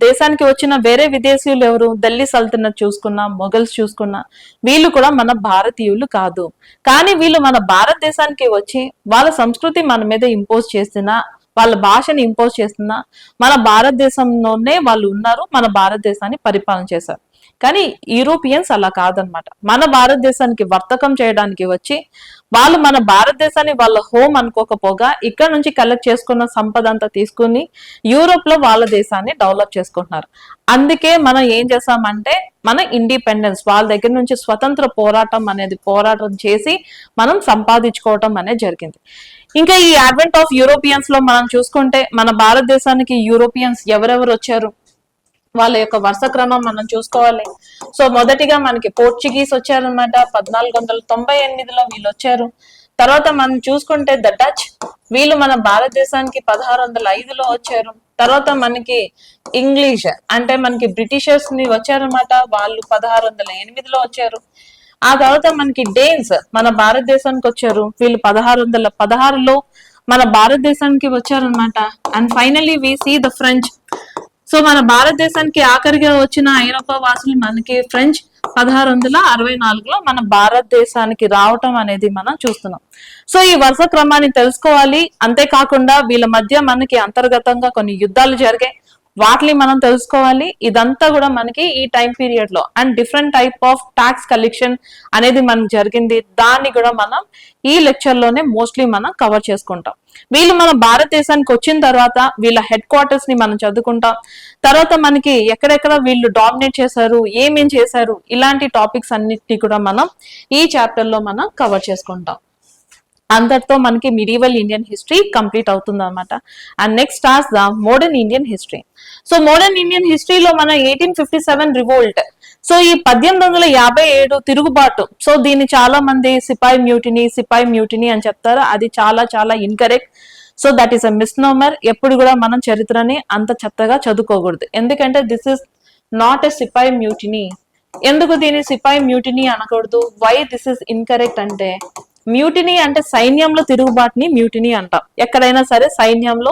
దేశానికి వచ్చిన వేరే విదేశీయులు ఎవరు? ఢిల్లీ సల్తనత్ చూసుకున్నా, మొఘల్స్ చూసుకున్నా, వీళ్ళు కూడా మన భారతీయులు కాదు. కానీ వీళ్ళు మన భారతదేశానికి వచ్చి వాళ్ళ సంస్కృతి మన మీద ఇంపోజ్ చేస్తున్నా, వాళ్ళ భాషని ఇంపోజ్ చేస్తున్నా, మన భారతదేశంలోనే వాళ్ళు ఉన్నారు, మన భారతదేశాన్ని పరిపాలన చేశారు. కానీ యూరోపియన్స్ అలా కాదనమాట. మన భారతదేశానికి వర్తకం చేయడానికి వచ్చి వాళ్ళు మన భారతదేశాన్ని వాళ్ళ హోమ్ అనుకోకపోగా ఇక్కడ నుంచి కలెక్ట్ చేసుకున్న సంపద అంతా తీసుకుని యూరోప్ లో వాళ్ళ దేశాన్ని డెవలప్ చేసుకుంటున్నారు. అందుకే మనం ఏం చేసామంటే మన ఇండిపెండెన్స్, వాళ్ళ దగ్గర నుంచి స్వతంత్ర పోరాటం చేసి మనం సంపాదించుకోవటం అనేది జరిగింది. ఇంకా ఈ అడ్వెంట్ ఆఫ్ యూరోపియన్స్ లో మనం చూసుకుంటే మన భారతదేశానికి యూరోపియన్స్ ఎవరెవరు వచ్చారు, వాళ్ళ యొక్క వరుస క్రమం మనం చూసుకోవాలి. సో మొదటిగా మనకి పోర్చుగీస్ వచ్చారనమాట. 1498లో వీళ్ళు వచ్చారు. తర్వాత మనం చూసుకుంటే ద డచ్, వీళ్ళు మన భారతదేశానికి 1605లో వచ్చారు. తర్వాత మనకి ఇంగ్లీష్ అంటే మనకి బ్రిటిషర్స్ ని వచ్చారనమాట. వాళ్ళు 1608లో వచ్చారు. ఆ తర్వాత మనకి డేన్స్ మన భారతదేశానికి వచ్చారు. వీళ్ళు 1616లో మన భారతదేశానికి వచ్చారనమాట. And finally we see the French. So మన భారతదేశానికి ఆఖరిగా వచ్చిన ఐరోపా వాసులు మనకి ఫ్రెంచ్ 1664లో మన భారతదేశానికి రావటం అనేది మనం చూస్తున్నాం. సో ఈ వరుస క్రమాన్ని తెలుసుకోవాలి. అంతేకాకుండా వీళ్ళ మధ్య మనకి అంతర్గతంగా కొన్ని యుద్ధాలు జరిగాయి, వాటిని మనం తెలుసుకోవాలి. ఇదంతా కూడా మనకి ఈ టైం పీరియడ్ లో and different type of tax collection అనేది మనకు జరిగింది. దాన్ని కూడా మనం ఈ లెక్చర్ లోనే మోస్ట్లీ మనం కవర్ చేసుకుంటాం. వీళ్ళు మన భారతదేశానికి వచ్చిన తర్వాత వీళ్ళ హెడ్ క్వార్టర్స్ ని మనం చదువుకుంటాం. తర్వాత మనకి ఎక్కడెక్కడ వీళ్ళు డామినేట్ చేశారు, ఏమేం చేశారు, ఇలాంటి టాపిక్స్ అన్నిటి కూడా మనం ఈ చాప్టర్ లో మనం కవర్ చేసుకుంటాం. అందరితో మనకి మిడివల్ ఇండియన్ హిస్టరీ కంప్లీట్ అవుతుంది అనమాట. And next as the modern Indian history. So modern Indian హిస్టరీలో మనం 1857 రివోల్ట్, సో ఈ 1857 తిరుగుబాటు. సో దీన్ని చాలా మంది సిపాయి మ్యూటినీ అని చెప్తారు. అది చాలా చాలా incorrect. So that is a misnomer. ఎప్పుడు కూడా మనం చరిత్రని అంత చెత్తగా చదువుకోకూడదు. ఎందుకంటే this is not a Sipayi mutiny. ఎందుకు దీన్ని సిపాయి మ్యూటినీ అనకూడదు? వై దిస్ ఇస్ ఇన్కరెక్ట్ అంటే మ్యూటినీ అంటే సైన్యంలో తిరుగుబాటుని మ్యూటినీ అంటాం. ఎక్కడైనా సరే సైన్యంలో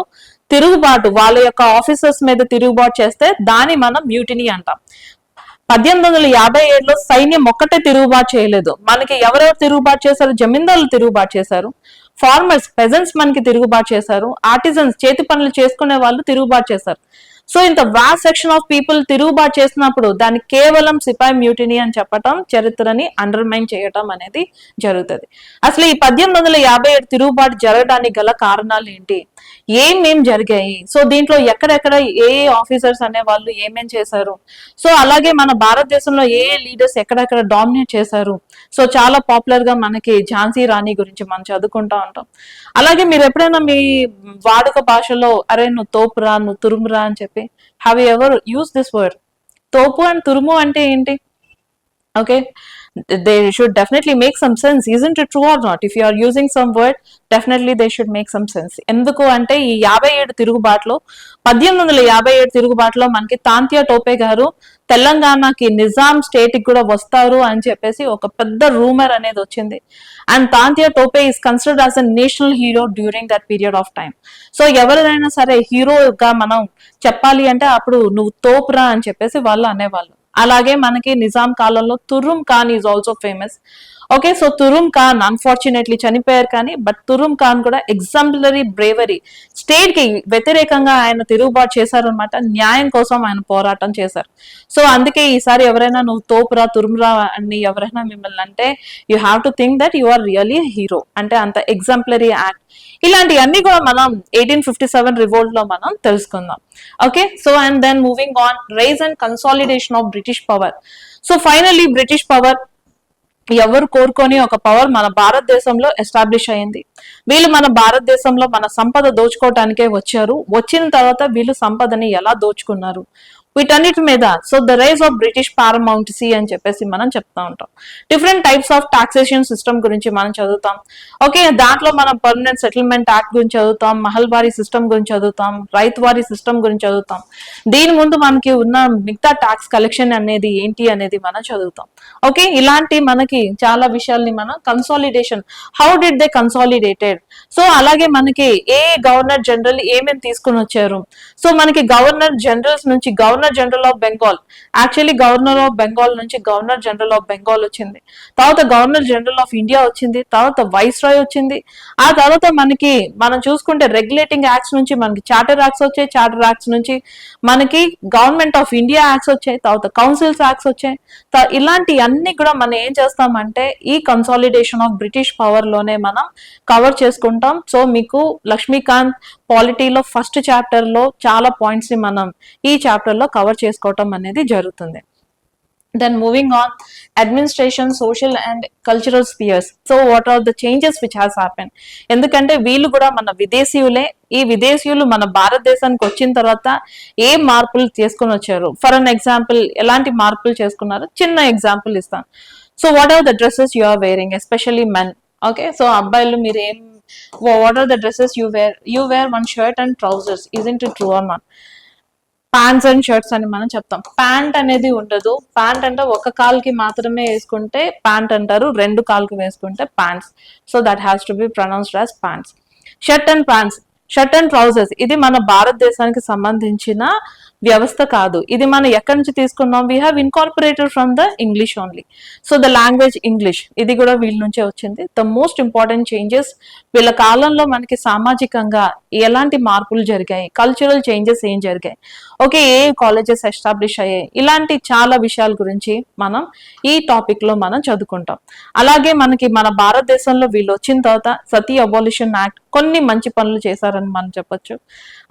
తిరుగుబాటు, వాళ్ళ యొక్క ఆఫీసర్స్ మీద తిరుగుబాటు చేస్తే దాన్ని మనం మ్యూటినీ అంటాం. 1857లో సైన్యం ఒక్కటే తిరుగుబాటు చేయలేదు. మనకి ఎవరెవరు తిరుగుబాటు చేశారు? జమీందారులు తిరుగుబాటు చేశారు, ఫార్మర్స్ పెజెంట్స్ మనకి తిరుగుబాటు చేశారు, ఆర్టిజన్స్ చేతి పనులు చేసుకునే వాళ్ళు తిరుగుబాటు చేశారు. సో ఇంత వాస్ట్ సెక్షన్ ఆఫ్ పీపుల్ తిరుగుబాటు చేసినప్పుడు దాన్ని కేవలం సిపాయి మ్యూటినీ అని చెప్పటం, చరిత్రని అండర్మైన్ చేయటం అనేది జరుగుతుంది. అసలు ఈ 1857 తిరుగుబాటు జరగడానికి గల కారణాలు ఏంటి, ఏమేం జరిగాయి, సో దీంట్లో ఎక్కడెక్కడ ఏ ఆఫీసర్స్ అనే వాళ్ళు ఏమేం చేశారు, సో అలాగే మన భారతదేశంలో ఏ లీడర్స్ ఎక్కడెక్కడ డామినేట్ చేశారు. సో చాలా పాపులర్ గా మనకి ఝాన్సీ రాణి గురించి మనం చదువుకుంటా ఉంటాం. అలాగే మీరు ఎప్పుడైనా మీ వాడుక భాషలో అరే నువ్వు తోపురా, నువ్వు తురుమురా అని చెప్పి have you ever use this word? తోపు అండ్ తురుము అంటే ఏంటి? Okay, they should definitely make some sense, isn't it true or not? If you are using some word, definitely they should make some sense. ఎందుకు అంటే ఈ 57 తిరుగుబాటులో 1857 తిరుగుబాటులో మనకి తాంతియా టోపే గారు తెలంగాణకి నిజాం స్టేట్ కి కూడా వస్తారు అని చెప్పేసి ఒక పెద్ద రూమర్ అనేది వచ్చింది. And Tantia Tope is considered as a national hero during that period of time. So ఎవరైనా సరే హీరోగా మనం చెప్పాలి అంటే అప్పుడు నువ్వు తోపురా అని చెప్పేసి వాళ్ళు అనేవాళ్ళు. అలాగే మనకి నిజాం కాలంలో Turram Khan is also famous. Okay, so Turram Khan unfortunately చనిపోయారు, కానీ బట్ తురుం ఖాన్ కూడా ఎగ్జాంపులరీ బ్రేవరీ, స్టేట్ కి వ్యతిరేకంగా ఆయన తిరుగుబాటు చేశారు అనమాట, న్యాయం కోసం ఆయన పోరాటం చేశారు. సో అందుకే ఈసారి ఎవరైనా నువ్వు తోపురా తురుమురా అని ఎవరైనా మిమ్మల్ని అంటే you have to think that you are really hero, అంటే అంత ఎగ్జాంపులరీ యాక్ట్. ఇలాంటివన్నీ కూడా మనం 1857 రివోల్ట్ లో మనం తెలుసుకుందాం. Okay, so and then moving on, rise and consolidation of British power. So finally British power ఎవరు కోరుకొని ఒక పవర్ మన భారతదేశంలో ఎస్టాబ్లిష్ అయింది. వీళ్ళు మన భారతదేశంలో మన సంపద దోచుకోవటానికే వచ్చారు. వచ్చిన తర్వాత వీళ్ళు సంపదని ఎలా దోచుకున్నారు వీటన్నిటి మీద, so the rise of British paramountcy అని చెప్పేసి మనం చెప్తా ఉంటాం. Different types of taxation system గురించి మనం చదువుతాం. ఓకే, దాంట్లో మనం పర్మనెంట్ సెటిల్మెంట్ యాక్ట్ గురించి చదువుతాం, మహల్వారీ సిస్టమ్ గురించి చదువుతాం, రైతువారీ సిస్టమ్ గురించి చదువుతాం. దీని ముందు మనకి ఉన్న మిగతా ట్యాక్స్ కలెక్షన్ అనేది ఏంటి అనేది మనం చదువుతాం. ఓకే, ఇలాంటి మనకి చాలా విషయాల్ని మనం consolidation, how did they consolidated, so అలాగే మనకి ఏ గవర్నర్ జనరల్ ఏమేమి తీసుకుని వచ్చారు. సో మనకి గవర్నర్ జనరల్స్ నుంచి governor general of Bengal, actually governor of Bengal నుంచి గవర్నర్ జనరల్ ఆఫ్ బెంగాల్ వచ్చింది, తర్వాత గవర్నర్ జనరల్ ఆఫ్ ఇండియా వచ్చింది, తర్వాత వైస్ రాయ్ వచ్చింది. ఆ తర్వాత మనకి మనం చూసుకుంటే రెగ్యులేటింగ్ యాక్ట్స్ నుంచి మనకి చార్టర్ యాక్ట్స్ వచ్చాయి, చార్టర్ యాక్ట్స్ నుంచి మనకి గవర్నమెంట్ ఆఫ్ ఇండియా యాక్ట్స్ వచ్చాయి, తర్వాత కౌన్సిల్స్ యాక్ట్స్ వచ్చాయి. ఇలాంటి అన్ని కూడా మనం ఏం చేస్తామంటే ఈ కన్సాలిడేషన్ ఆఫ్ బ్రిటిష్ పవర్ లోనే మనం కవర్ చేసుకుంటాం. సో మీకు లక్ష్మీకాంత్ పాలిటీలో ఫస్ట్ చాప్టర్ లో చాలా పాయింట్స్ ని మనం ఈ చాప్టర్ లో కవర్ చేసుకోవటం అనేది జరుగుతుంది. Then moving on, administration, social and cultural spheres. So what are the changes which has happened? ఎందుకంటే వీళ్ళు కూడా మన విదేశీయులే. ఈ విదేశీయులు మన భారతదేశానికి వచ్చిన తర్వాత ఏ మార్పులు చేసుకుని వచ్చారు, ఫర్ అన్ ఎగ్జాంపుల్ ఎలాంటి మార్పులు చేసుకున్నారు, చిన్న ఎగ్జాంపుల్ ఇస్తాను. So what are the dresses you are wearing, especially men. Okay, so అబ్బాయిలు మీరు ఏం, what are the dresses you wear? You wear one shirt and trousers, isn't it true or not? Pants and shirts అని మనం చెప్తాం. Pant అనేది ఉండదు. Pant అంటే ఒక కాలుకి మాత్రమే వేసుకుంటే ప్యాంట్ అంటారు, రెండు కాలుకి వేసుకుంటే pants. So that has to B pronounced as pants. Shirt and pants, shirt and trousers, ఇది మన భారతదేశానికి సంబంధించిన వ్యవస్థ కాదు. ఇది మనం ఎక్కడి నుంచి తీసుకున్నాం, we have incorporated from the English only. So the language English, ఇది కూడా వీళ్ళ నుంచే వచ్చింది. ద మోస్ట్ ఇంపార్టెంట్ చేంజెస్, వీళ్ళ కాలంలో మనకి సామాజికంగా ఎలాంటి మార్పులు జరిగాయి, కల్చరల్ చేంజెస్ ఏం జరిగాయి, ఓకే ఏ కాలేజెస్ ఎస్టాబ్లిష్ అయ్యాయి, ఇలాంటి చాలా విషయాల గురించి మనం ఈ టాపిక్ లో మనం చదువుకుంటాం. అలాగే మనకి మన భారతదేశంలో వీళ్ళు వచ్చిన తర్వాత సతీ అబాలిషన్ యాక్ట్, కొన్ని మంచి పనులు చేశారని మనం చెప్పొచ్చు.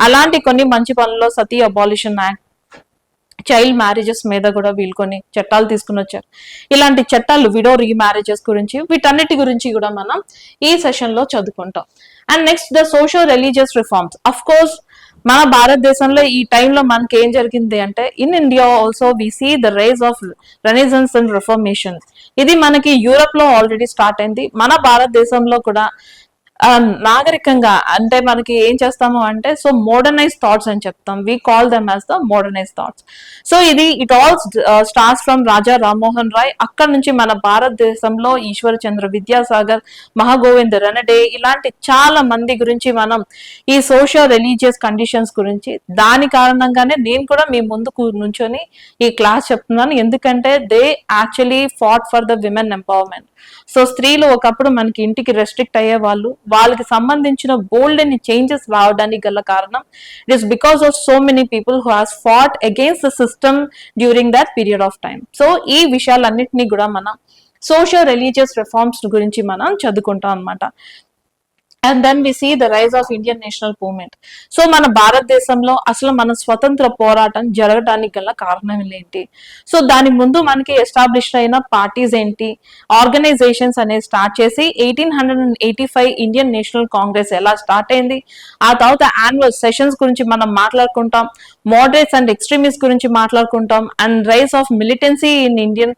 అలాంటి కొన్ని మంచి పనుల్లో సతీ అబాలిషన్ యాక్ట్, చైల్డ్ మ్యారేజెస్ మీద కూడా వీళ్ళు కొన్ని చట్టాలు తీసుకుని వచ్చారు. ఇలాంటి చట్టాలు, విడో రీమ్యారేజెస్ గురించి, వీటన్నిటి గురించి కూడా మనం ఈ సెషన్ లో చదువుకుంటాం. And next the social religious reforms. Of course మన భారతదేశంలో ఈ టైంలో మనకి ఏం జరిగింది అంటే, in India also we see the rise of renaissance and reformation. ఇది మనకి యూరప్ లో ఆల్రెడీ స్టార్ట్ అయింది, మన భారతదేశంలో కూడా నాగరికంగా అంటే మనకి ఏం చేస్తాము అంటే, సో మోడర్నైజ్ థాట్స్ అని చెప్తాం, we call them as the modernize thoughts. So ఇది it all starts from Raja Rammohan Roy. అక్కడ నుంచి మన భారతదేశంలో ఈశ్వర్ చంద్ర విద్యాసాగర్, మహాగోవింద్ రనడే, ఇలాంటి చాలా మంది గురించి మనం ఈ సోషల్ రిలీజియస్ కండిషన్స్ గురించి, దాని కారణంగానే నేను కూడా మీ ముందుకు నుంచొని ఈ క్లాస్ చెప్తున్నాను. ఎందుకంటే they actually fought for the women empowerment. So స్త్రీలు ఒకప్పుడు మనకి ఇంటికి రెస్ట్రిక్ట్ అయ్యే వాళ్ళు, వాళ్ళకి సంబంధించిన బోల్డ్ అని చేంజెస్ రావడానికి గల కారణం it is because of so many people who has fat against the system during that period of time. So ఈ విషయాలన్నింటినీ కూడా మనం సోషల్ రిలీజియస్ రిఫార్మ్స్ గురించి మనం చదువుకుంటాం అనమాట. And then we see the rise of Indian national movement. So మన భారతదేశంలో అసలు మన స్వతంత్ర పోరాటం జరగడానికి గల కారణం ఏంటి, సో దాని ముందు మనకి ఎస్టాబ్లిష్ అయిన పార్టీస్ ఏంటి, ఆర్గనైజేషన్స్ అనేది స్టార్ట్ చేసి 1885 ఇండియన్ నేషనల్ కాంగ్రెస్ ఎలా స్టార్ట్ అయింది, ఆ తర్వాత యాన్యువల్ సెషన్స్ గురించి మనం మాట్లాడుకుంటాం, మోడరేట్స్ అండ్ ఎక్స్ట్రీమిస్ట్ గురించి మాట్లాడుకుంటాం, and rise of militancy in Indian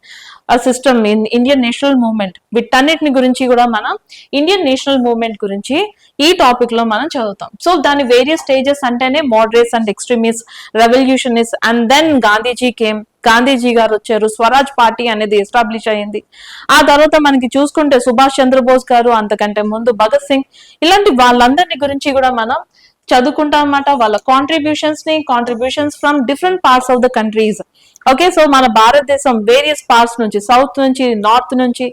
system in Indian national movement. వీటన్నిటిని గురించి కూడా మనం ఇండియన్ నేషనల్ మూవ్మెంట్ గురించి ఈ టాపిక్ లో మనం చదువుతాం. సో దాని వేరియస్ స్టేజెస్ అంటేనే moderates and extremist, revolutionist, and then Gandhiji came, Gandhiji గారు వచ్చారు, స్వరాజ్ పార్టీ అనేది ఎస్టాబ్లిష్ అయింది. ఆ తర్వాత మనకి చూసుకుంటే సుభాష్ చంద్రబోస్ గారు, అంతకంటే ముందు భగత్ సింగ్, ఇలాంటి వాళ్ళందరినీ గురించి కూడా మనం చదువుకుంటాం అన్నమాట. వాళ్ళ contributions from different parts of the countries. Okay, so మన భారతదేశం వేరియస్ పార్ట్స్ నుంచి, సౌత్ నుంచి, నార్త్ నుంచి,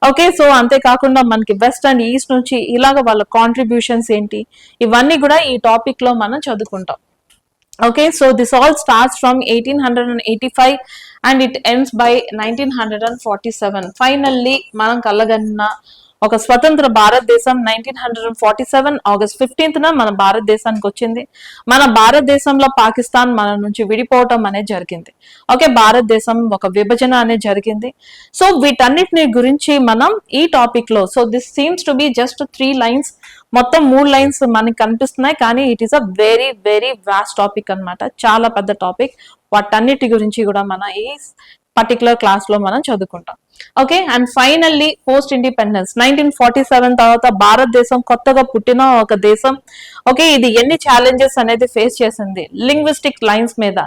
ఓకే, సో అంతేకాకుండా మనకి వెస్ట్ అండ్ ఈస్ట్ నుంచి, ఇలాగ వాళ్ళ కాంట్రిబ్యూషన్స్ ఏంటి, ఇవన్నీ కూడా ఈ టాపిక్ లో మనం చదువుకుంటాం. Okay, so this all starts from 1885 and it ends by 1947. Finally, మనం కలగన్న ఒక స్వతంత్ర భారతదేశం 1947 ఆగస్ట్ 15th మన భారతదేశానికి వచ్చింది. మన భారతదేశంలో పాకిస్తాన్ మన నుంచి విడిపోవటం అనేది జరిగింది. ఓకే, భారతదేశం ఒక విభజన అనేది జరిగింది. సో వీటన్నిటిని గురించి మనం ఈ టాపిక్ లో, so this seems to be just 3 lines, మొత్తం 3 lines మనకి కనిపిస్తున్నాయి, కానీ it is a very very vast topic అన్నమాట. చాలా పెద్ద టాపిక్. వాటన్నిటి గురించి కూడా మన ఈ పర్టికులర్ క్లాస్ లో మనం చదువుకుంటాం. Okay, and finally post independence 1947 తర్వాత భారతదేశం కొత్తగా పుట్టిన ఒక దేశం. ఓకే, ఇది ఎన్ని ఛాలెంజెస్ అనేది ఫేస్ చేసింది లింగ్విస్టిక్ లైన్స్ మీద,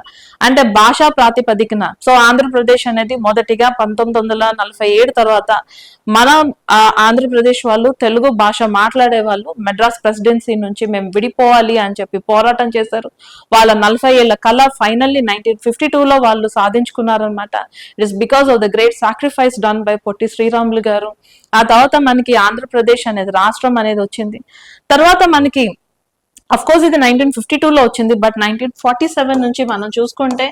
అంటే భాషా ప్రాతిపదికన. సో ఆంధ్రప్రదేశ్ అనేది మొదటిగా 1947 తర్వాత మన ఆంధ్రప్రదేశ్ వాళ్ళు తెలుగు భాష మాట్లాడే వాళ్ళు మెడ్రాస్ ప్రెసిడెన్సీ నుంచి మేము విడిపోవాలి అని చెప్పి పోరాటం చేశారు. వాళ్ళ 40 ఏళ్ల కళ ఫైనల్లీ 1952లో వాళ్ళు సాధించుకున్నారనమాట. It is because of the great sacrifice done by Potti Sriramulu garu. ఆ తర్వాత మనకి ఆంధ్రప్రదేశ్ అనేది రాష్ట్రం అనేది వచ్చింది. తర్వాత మనకి అఫ్ కోర్స్ ఇది 1952లో వచ్చింది, బట్ 1947 నుంచి మనం చూసుకుంటే,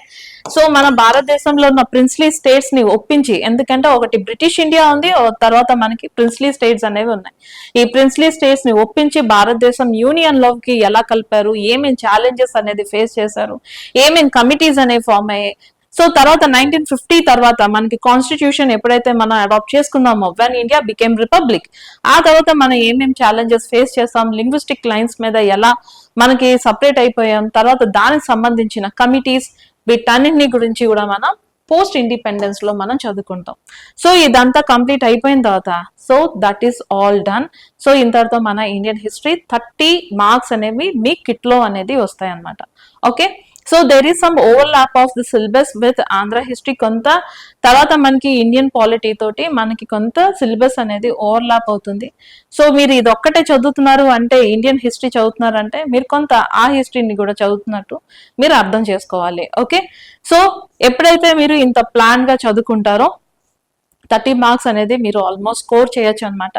సో మన భారతదేశంలో ఉన్న ప్రిన్స్లీ స్టేట్స్ ని ఒప్పించి, ఎందుకంటే ఒకటి బ్రిటిష్ ఇండియా ఉంది, తర్వాత మనకి ప్రిన్స్లీ స్టేట్స్ అనేవి ఉన్నాయి. ఈ ప్రిన్స్లీ స్టేట్స్ ని ఒప్పించి భారతదేశం యూనియన్ లోకి ఎలా కలిపారు, ఏమేం ఛాలెంజెస్ అనేది ఫేస్ చేశారు, ఏమేం కమిటీస్ అనేవి ఫామ్ అయ్యాయి. సో తర్వాత 1950 తర్వాత మనకి కాన్స్టిట్యూషన్ ఎప్పుడైతే మనం అడాప్ట్ చేసుకున్నామో, వెన్ ఇండియా బికేమ్ రిపబ్లిక్, ఆ తర్వాత మనం ఏమేం ఛాలెంజెస్ ఫేస్ చేస్తాం, లింగ్విస్టిక్ లైన్స్ మీద ఎలా మనకి సపరేట్ అయిపోయాం, తర్వాత దానికి సంబంధించిన కమిటీస్, వీటన్నింటినీ గురించి కూడా మనం పోస్ట్ ఇండిపెండెన్స్ లో మనం చదువుకుంటాం. సో ఇదంతా కంప్లీట్ అయిపోయిన తర్వాత, so that is all done. So ఇంతటితో మన ఇండియన్ హిస్టరీ 30 మార్క్స్ అనేవి మీ కిట్ లో అనేది వస్తాయి అన్నమాట. Okay, so there is some overlap of the syllabus with Andhra history. కొంత తర్వాత మనకి ఇండియన్ పాలిటీ తోటి మనకి కొంత సిలబస్ అనేది ఓవర్లాప్ అవుతుంది. సో మీరు ఇది ఒక్కటే చదువుతున్నారు అంటే, ఇండియన్ హిస్టరీ చదువుతున్నారు అంటే, మీరు కొంత ఆ హిస్టరీని కూడా చదువుతున్నట్టు మీరు అర్థం చేసుకోవాలి. ఓకే, సో ఎప్పుడైతే మీరు ఇంత ప్లాన్ గా చదువుకుంటారో 30 మార్క్స్ అనేది మీరు ఆల్మోస్ట్ స్కోర్ చేయొచ్చు అనమాట.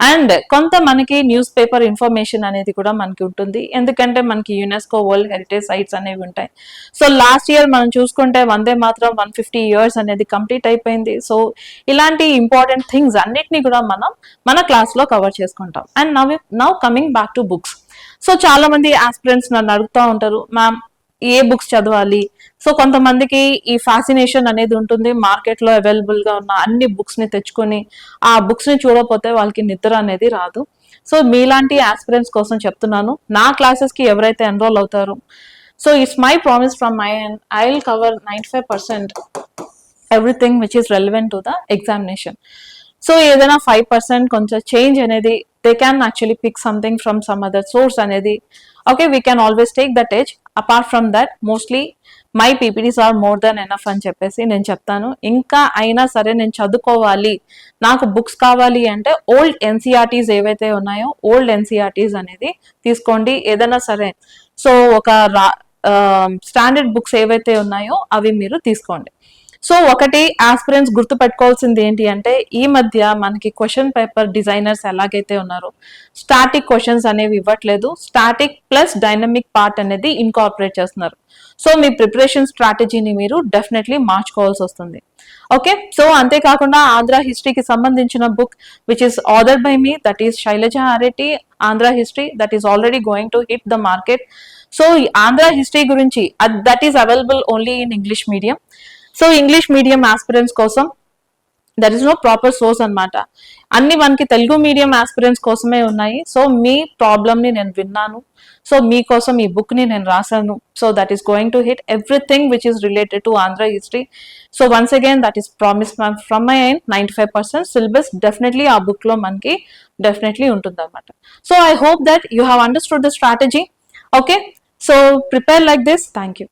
అండ్ కొంత మనకి న్యూస్ పేపర్ ఇన్ఫర్మేషన్ అనేది కూడా మనకి ఉంటుంది, ఎందుకంటే మనకి యునెస్కో వరల్డ్ హెరిటేజ్ సైట్స్ అనేవి ఉంటాయి. సో లాస్ట్ ఇయర్ మనం చూసుకుంటే వందే మాత్రం 150 years అనేది కంప్లీట్ అయిపోయింది. సో ఇలాంటి ఇంపార్టెంట్ థింగ్స్ అన్నిటినీ కూడా మనం మన క్లాస్ లో కవర్ చేసుకుంటాం. And now coming back to books. So చాలా మంది ఆస్పిరెంట్స్ నన్ను అడుగుతూ ఉంటారు, మ్యామ్ ఏ బుక్స్ చదవాలి. సో కొంతమందికి ఈ ఫ్యాసినేషన్ అనేది ఉంటుంది, మార్కెట్ లో అవైలబుల్ గా ఉన్న అన్ని బుక్స్ ని తెచ్చుకొని ఆ బుక్స్ ని చూడకపోతే వాళ్ళకి నిద్ర అనేది రాదు. సో మీలాంటి ఆస్పిరెంట్స్ కోసం చెప్తున్నాను, నా క్లాసెస్ కి ఎవరైతే ఎన్రోల్ అవుతారో, so it's my promise from my end, I will cover 95% everything which is relevant to the examination. So ఏదైనా 5% కొంచెం చేంజ్ అనేది, they can actually pick something from some other source అనేది. Okay, we can always take that edge. Apart from that mostly my PPTs are more than enough అని చెప్పేసి నేను చెప్తాను. ఇంకా అయినా సరే నేను చదువుకోవాలి, నాకు బుక్స్ కావాలి అంటే ఓల్డ్ ఎన్సీఆర్టీస్ ఏవైతే ఉన్నాయో ఓల్డ్ ఎన్సీఆర్టీస్ అనేది తీసుకోండి. ఏదైనా సరే సో ఒక స్టాండర్డ్ బుక్స్ ఏవైతే ఉన్నాయో అవి మీరు తీసుకోండి. సో ఒకటి ఆస్పిరెంట్స్ గుర్తు పెట్టుకోవాల్సింది ఏంటి అంటే, ఈ మధ్య మనకి క్వశ్చన్ పేపర్ డిజైనర్స్ ఎలాగైతే ఉన్నారో స్టాటిక్ క్వశ్చన్స్ అనేవి ఇవ్వట్లేదు, స్టాటిక్ ప్లస్ డైనమిక్ పార్ట్ అనేది ఇన్కార్పొరేట్ చేస్తున్నారు. సో మీ ప్రిపరేషన్ స్ట్రాటజీని మీరు డెఫినెట్లీ మార్చుకోవాల్సి వస్తుంది. ఓకే, సో అంతేకాకుండా ఆంధ్ర హిస్టరీకి సంబంధించిన book which is ordered by me, that is Shailaja ఆరెడ్డి Andhra history, that is already going to hit the market. So Andhra history గురించి that is available only in English medium. So English medium aspirants కోసం there is no proper source అన్నమాట. అన్ని మనకి Telugu medium aspirants కోసమే ఉన్నాయి. So మీ problem ని నేను విన్నాను, సో మీకోసం ఈ బుక్ ని నేను రాశాను. So that is going to hit everything which is related to Andhra history. So once again that is promise from my end. 95% syllabus definitely ఆ బుక్ లో మనకి డెఫినెట్లీ ఉంటుంది అనమాట. So I hope that you have understood the strategy. Okay, so prepare like this. Thank you.